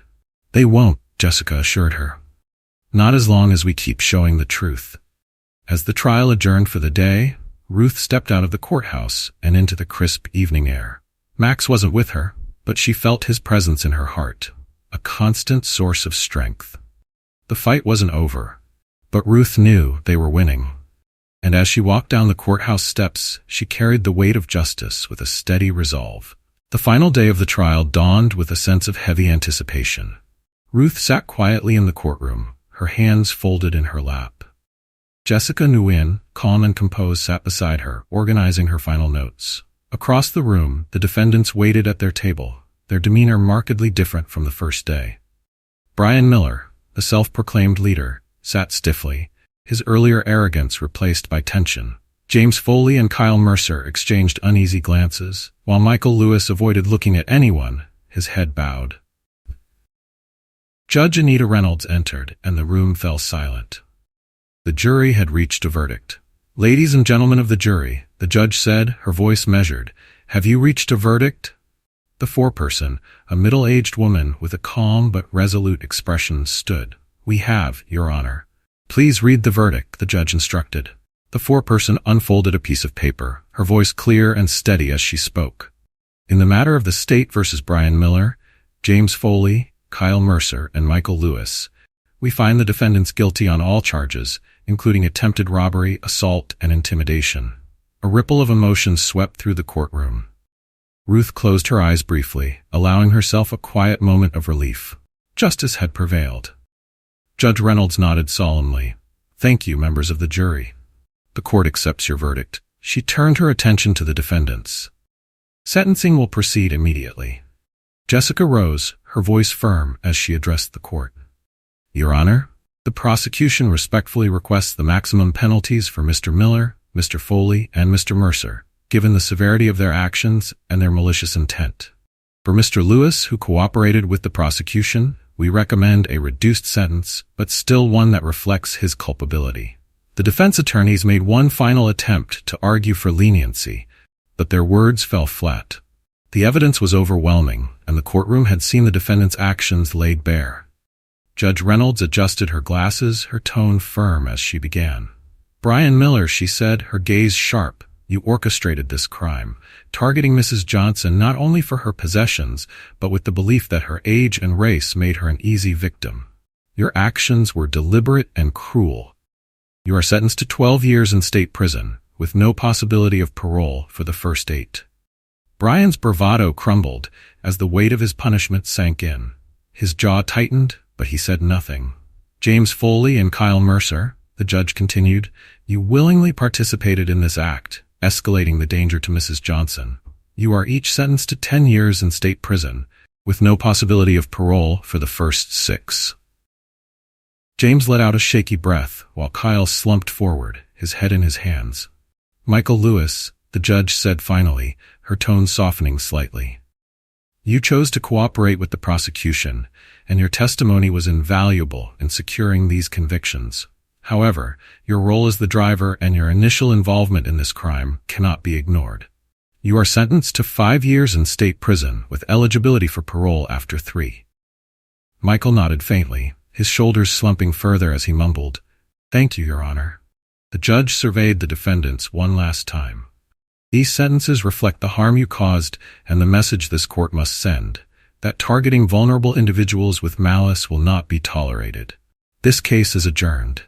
"They won't," Jessica assured her. "Not as long as we keep showing the truth." As the trial adjourned for the day, Ruth stepped out of the courthouse and into the crisp evening air. Max wasn't with her, but she felt his presence in her heart, a constant source of strength. The fight wasn't over, but Ruth knew they were winning. And as she walked down the courthouse steps, she carried the weight of justice with a steady resolve. The final day of the trial dawned with a sense of heavy anticipation. Ruth sat quietly in the courtroom, her hands folded in her lap. Jessica Nguyen, calm and composed, sat beside her, organizing her final notes. Across the room, the defendants waited at their table, their demeanor markedly different from the first day. Brian Miller, the self-proclaimed leader, sat stiffly, his earlier arrogance replaced by tension. James Foley and Kyle Mercer exchanged uneasy glances, while Michael Lewis avoided looking at anyone, his head bowed. Judge Anita Reynolds entered, and the room fell silent. The jury had reached a verdict. "Ladies and gentlemen of the jury," the judge said, her voice measured, "have you reached a verdict?" The foreperson, a middle-aged woman with a calm but resolute expression, stood. "We have, Your Honor." "Please read the verdict," the judge instructed. The foreperson unfolded a piece of paper, her voice clear and steady as she spoke. "In the matter of the state versus Brian Miller, James Foley, Kyle Mercer, and Michael Lewis, we find the defendants guilty on all charges, including attempted robbery, assault, and intimidation." A ripple of emotion swept through the courtroom. Ruth closed her eyes briefly, allowing herself a quiet moment of relief. Justice had prevailed. Judge Reynolds nodded solemnly. "Thank you, members of the jury. The court accepts your verdict." She turned her attention to the defendants. "Sentencing will proceed immediately." Jessica rose, her voice firm as she addressed the court. "Your Honor, the prosecution respectfully requests the maximum penalties for Mr. Miller, Mr. Foley, and Mr. Mercer, given the severity of their actions and their malicious intent. For Mr. Lewis, who cooperated with the prosecution, we recommend a reduced sentence, but still one that reflects his culpability." The defense attorneys made one final attempt to argue for leniency, but their words fell flat. The evidence was overwhelming, and the courtroom had seen the defendants' actions laid bare. Judge Reynolds adjusted her glasses, her tone firm as she began. "Brian Miller," she said, her gaze sharp, "you orchestrated this crime, targeting Mrs. Johnson not only for her possessions, but with the belief that her age and race made her an easy victim. Your actions were deliberate and cruel. You are sentenced to 12 years in state prison, with no possibility of parole for the first 8. Brian's bravado crumbled as the weight of his punishment sank in. His jaw tightened, but he said nothing. James Foley and Kyle Mercer, the judge continued, you willingly participated in this act, escalating the danger to Mrs. Johnson. You are each sentenced to 10 years in state prison, with no possibility of parole for the first 6. James let out a shaky breath while Kyle slumped forward, his head in his hands. Michael Lewis, the judge said finally, her tone softening slightly. You chose to cooperate with the prosecution, and your testimony was invaluable in securing these convictions. However, your role as the driver and your initial involvement in this crime cannot be ignored. You are sentenced to 5 years in state prison with eligibility for parole after 3. Michael nodded faintly, his shoulders slumping further as he mumbled, Thank you, Your Honor. The judge surveyed the defendants one last time. These sentences reflect the harm you caused and the message this court must send, that targeting vulnerable individuals with malice will not be tolerated. This case is adjourned.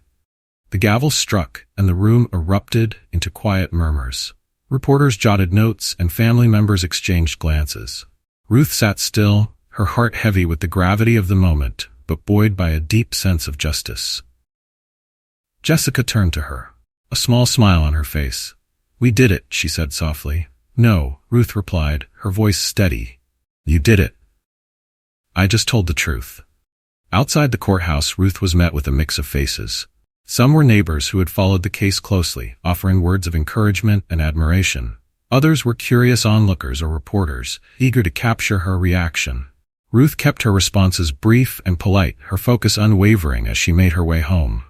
The gavel struck, and the room erupted into quiet murmurs. Reporters jotted notes, and family members exchanged glances. Ruth sat still, her heart heavy with the gravity of the moment, but buoyed by a deep sense of justice. Jessica turned to her, a small smile on her face. We did it, she said softly. No, Ruth replied, her voice steady. You did it. I just told the truth. Outside the courthouse, Ruth was met with a mix of faces. Some were neighbors who had followed the case closely, offering words of encouragement and admiration. Others were curious onlookers or reporters, eager to capture her reaction. Ruth kept her responses brief and polite, her focus unwavering as she made her way home.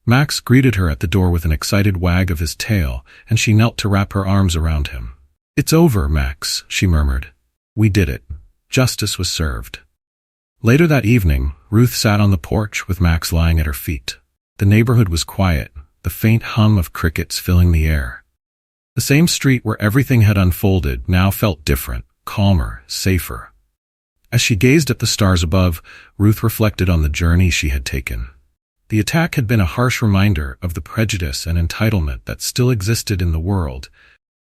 Max greeted her at the door with an excited wag of his tail, and she knelt to wrap her arms around him. It's over, Max, she murmured. We did it. Justice was served. Later that evening, Ruth sat on the porch with Max lying at her feet. The neighborhood was quiet, the faint hum of crickets filling the air. The same street where everything had unfolded now felt different, calmer, safer. As she gazed at the stars above, Ruth reflected on the journey she had taken. The attack had been a harsh reminder of the prejudice and entitlement that still existed in the world,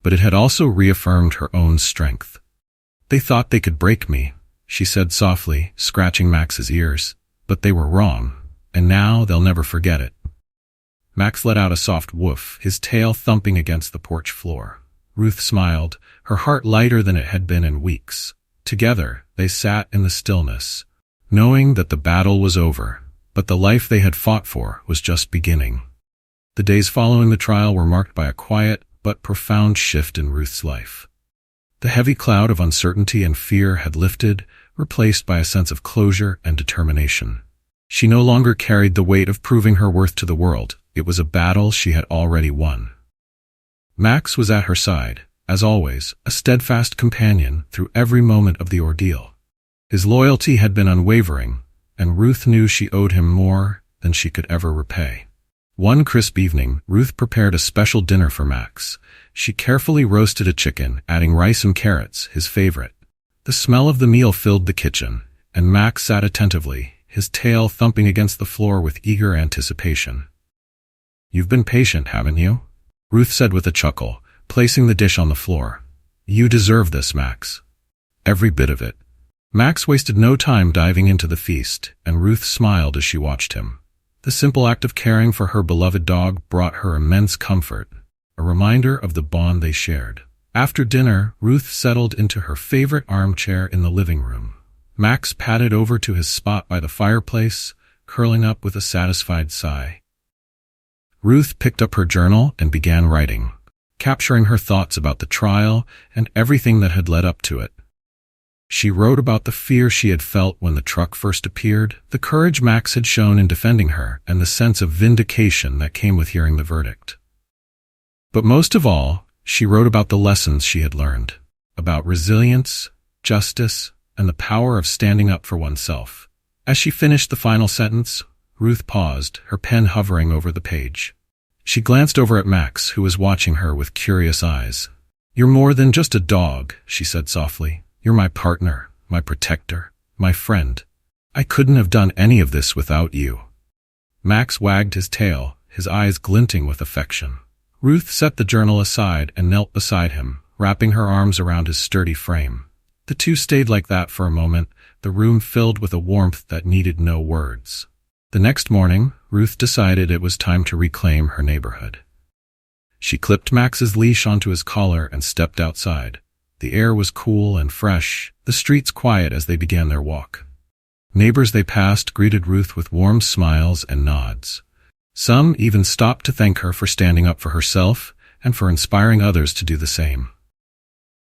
but it had also reaffirmed her own strength. They thought they could break me, she said softly, scratching Max's ears, but they were wrong. And now they'll never forget it. Max let out a soft woof, his tail thumping against the porch floor. Ruth smiled, her heart lighter than it had been in weeks. Together, they sat in the stillness, knowing that the battle was over, but the life they had fought for was just beginning. The days following the trial were marked by a quiet but profound shift in Ruth's life. The heavy cloud of uncertainty and fear had lifted, replaced by a sense of closure and determination. She no longer carried the weight of proving her worth to the world. It was a battle she had already won. Max was at her side, as always, a steadfast companion through every moment of the ordeal. His loyalty had been unwavering, and Ruth knew she owed him more than she could ever repay. One crisp evening, Ruth prepared a special dinner for Max. She carefully roasted a chicken, adding rice and carrots, his favorite. The smell of the meal filled the kitchen, and Max sat attentively, his tail thumping against the floor with eager anticipation. You've been patient, haven't you? Ruth said with a chuckle, placing the dish on the floor. You deserve this, Max. Every bit of it. Max wasted no time diving into the feast, and Ruth smiled as she watched him. The simple act of caring for her beloved dog brought her immense comfort, a reminder of the bond they shared. After dinner, Ruth settled into her favorite armchair in the living room. Max padded over to his spot by the fireplace, curling up with a satisfied sigh. Ruth picked up her journal and began writing, capturing her thoughts about the trial and everything that had led up to it. She wrote about the fear she had felt when the truck first appeared, the courage Max had shown in defending her, and the sense of vindication that came with hearing the verdict. But most of all, she wrote about the lessons she had learned, about resilience, justice, and the power of standing up for oneself. As she finished the final sentence, Ruth paused, her pen hovering over the page. She glanced over at Max, who was watching her with curious eyes. You're more than just a dog, she said softly. You're my partner, my protector, my friend. I couldn't have done any of this without you. Max wagged his tail, his eyes glinting with affection. Ruth set the journal aside and knelt beside him, wrapping her arms around his sturdy frame. The two stayed like that for a moment, the room filled with a warmth that needed no words. The next morning, Ruth decided it was time to reclaim her neighborhood. She clipped Max's leash onto his collar and stepped outside. The air was cool and fresh, the streets quiet as they began their walk. Neighbors they passed greeted Ruth with warm smiles and nods. Some even stopped to thank her for standing up for herself and for inspiring others to do the same.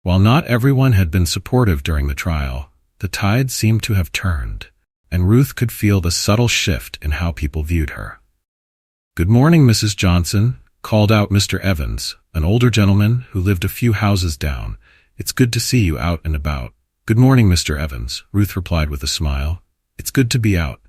While not everyone had been supportive during the trial, the tide seemed to have turned, and Ruth could feel the subtle shift in how people viewed her. "Good morning, Mrs. Johnson," called out Mr. Evans, an older gentleman who lived a few houses down. "It's good to see you out and about." "Good morning, Mr. Evans," Ruth replied with a smile. "It's good to be out."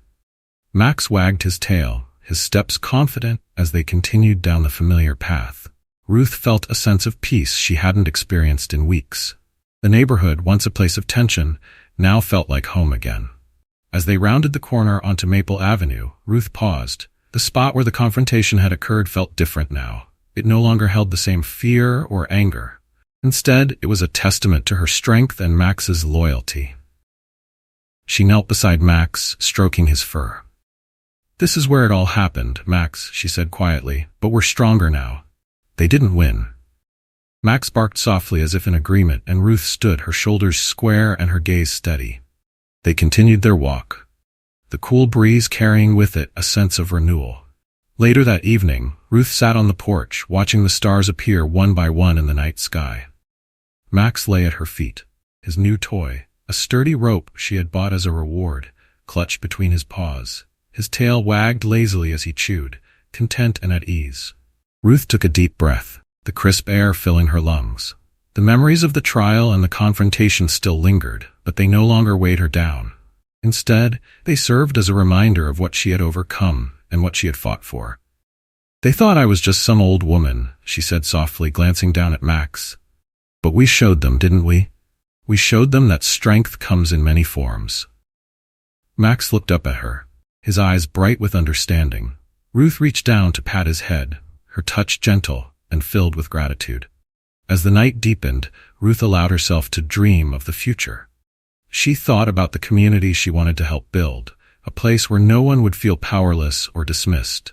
Max wagged his tail, his steps confident as they continued down the familiar path. Ruth felt a sense of peace she hadn't experienced in weeks. The neighborhood, once a place of tension, now felt like home again. As they rounded the corner onto Maple Avenue, Ruth paused. The spot where the confrontation had occurred felt different now. It no longer held the same fear or anger. Instead, it was a testament to her strength and Max's loyalty. She knelt beside Max, stroking his fur. "This is where it all happened, Max," she said quietly, "but we're stronger now. They didn't win." Max barked softly as if in agreement, and Ruth stood, her shoulders square and her gaze steady. They continued their walk, the cool breeze carrying with it a sense of renewal. Later that evening, Ruth sat on the porch, watching the stars appear one by one in the night sky. Max lay at her feet, his new toy, a sturdy rope she had bought as a reward, clutched between his paws. His tail wagged lazily as he chewed, content and at ease. Ruth took a deep breath, the crisp air filling her lungs. The memories of the trial and the confrontation still lingered, but they no longer weighed her down. Instead, they served as a reminder of what she had overcome and what she had fought for. "They thought I was just some old woman," she said softly, glancing down at Max. "But we showed them, didn't we? We showed them that strength comes in many forms." Max looked up at her, his eyes bright with understanding. Ruth reached down to pat his head, her touch gentle and filled with gratitude. As the night deepened, Ruth allowed herself to dream of the future. She thought about the community she wanted to help build, a place where no one would feel powerless or dismissed.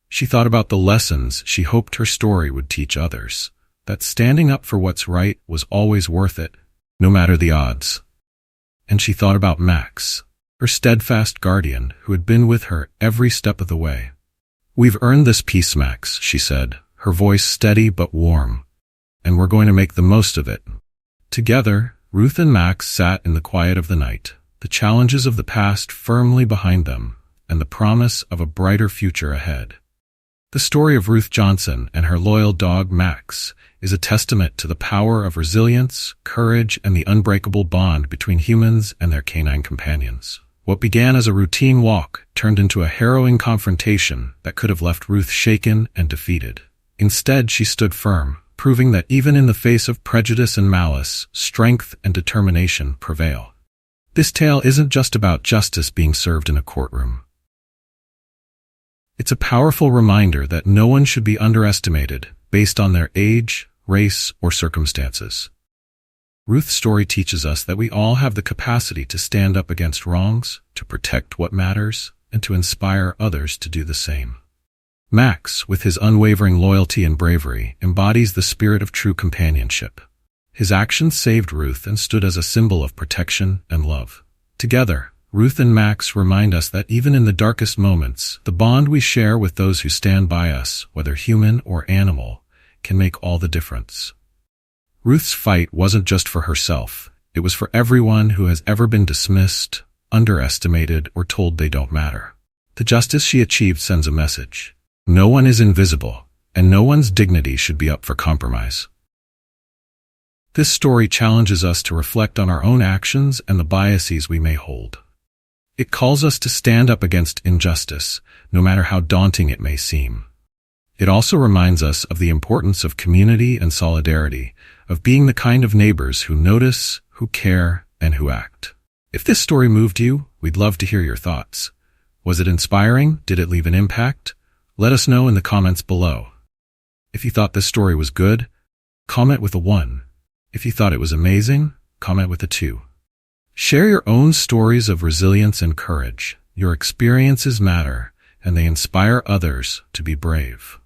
She thought about the lessons she hoped her story would teach others, that standing up for what's right was always worth it, no matter the odds. And she thought about Max, her steadfast guardian who had been with her every step of the way. "We've earned this peace, Max," she said, her voice steady but warm, "and we're going to make the most of it." Together, Ruth and Max sat in the quiet of the night, the challenges of the past firmly behind them, and the promise of a brighter future ahead. The story of Ruth Johnson and her loyal dog Max is a testament to the power of resilience, courage, and the unbreakable bond between humans and their canine companions. What began as a routine walk turned into a harrowing confrontation that could have left Ruth shaken and defeated. Instead, she stood firm, proving that even in the face of prejudice and malice, strength and determination prevail. This tale isn't just about justice being served in a courtroom. It's a powerful reminder that no one should be underestimated based on their age, race, or circumstances. Ruth's story teaches us that we all have the capacity to stand up against wrongs, to protect what matters, and to inspire others to do the same. Max, with his unwavering loyalty and bravery, embodies the spirit of true companionship. His actions saved Ruth and stood as a symbol of protection and love. Together, Ruth and Max remind us that even in the darkest moments, the bond we share with those who stand by us, whether human or animal, can make all the difference. Ruth's fight wasn't just for herself. It was for everyone who has ever been dismissed, underestimated, or told they don't matter. The justice she achieved sends a message. No one is invisible, and no one's dignity should be up for compromise. This story challenges us to reflect on our own actions and the biases we may hold. It calls us to stand up against injustice, no matter how daunting it may seem. It also reminds us of the importance of community and solidarity, of being the kind of neighbors who notice, who care, and who act. If this story moved you, we'd love to hear your thoughts. Was it inspiring? Did it leave an impact? Let us know in the comments below. If you thought this story was good, comment with a 1. If you thought it was amazing, comment with a 2. Share your own stories of resilience and courage. Your experiences matter, and they inspire others to be brave.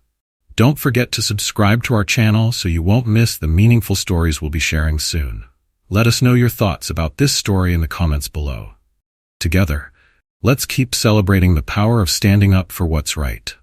Don't forget to subscribe to our channel so you won't miss the meaningful stories we'll be sharing soon. Let us know your thoughts about this story in the comments below. Together, let's keep celebrating the power of standing up for what's right.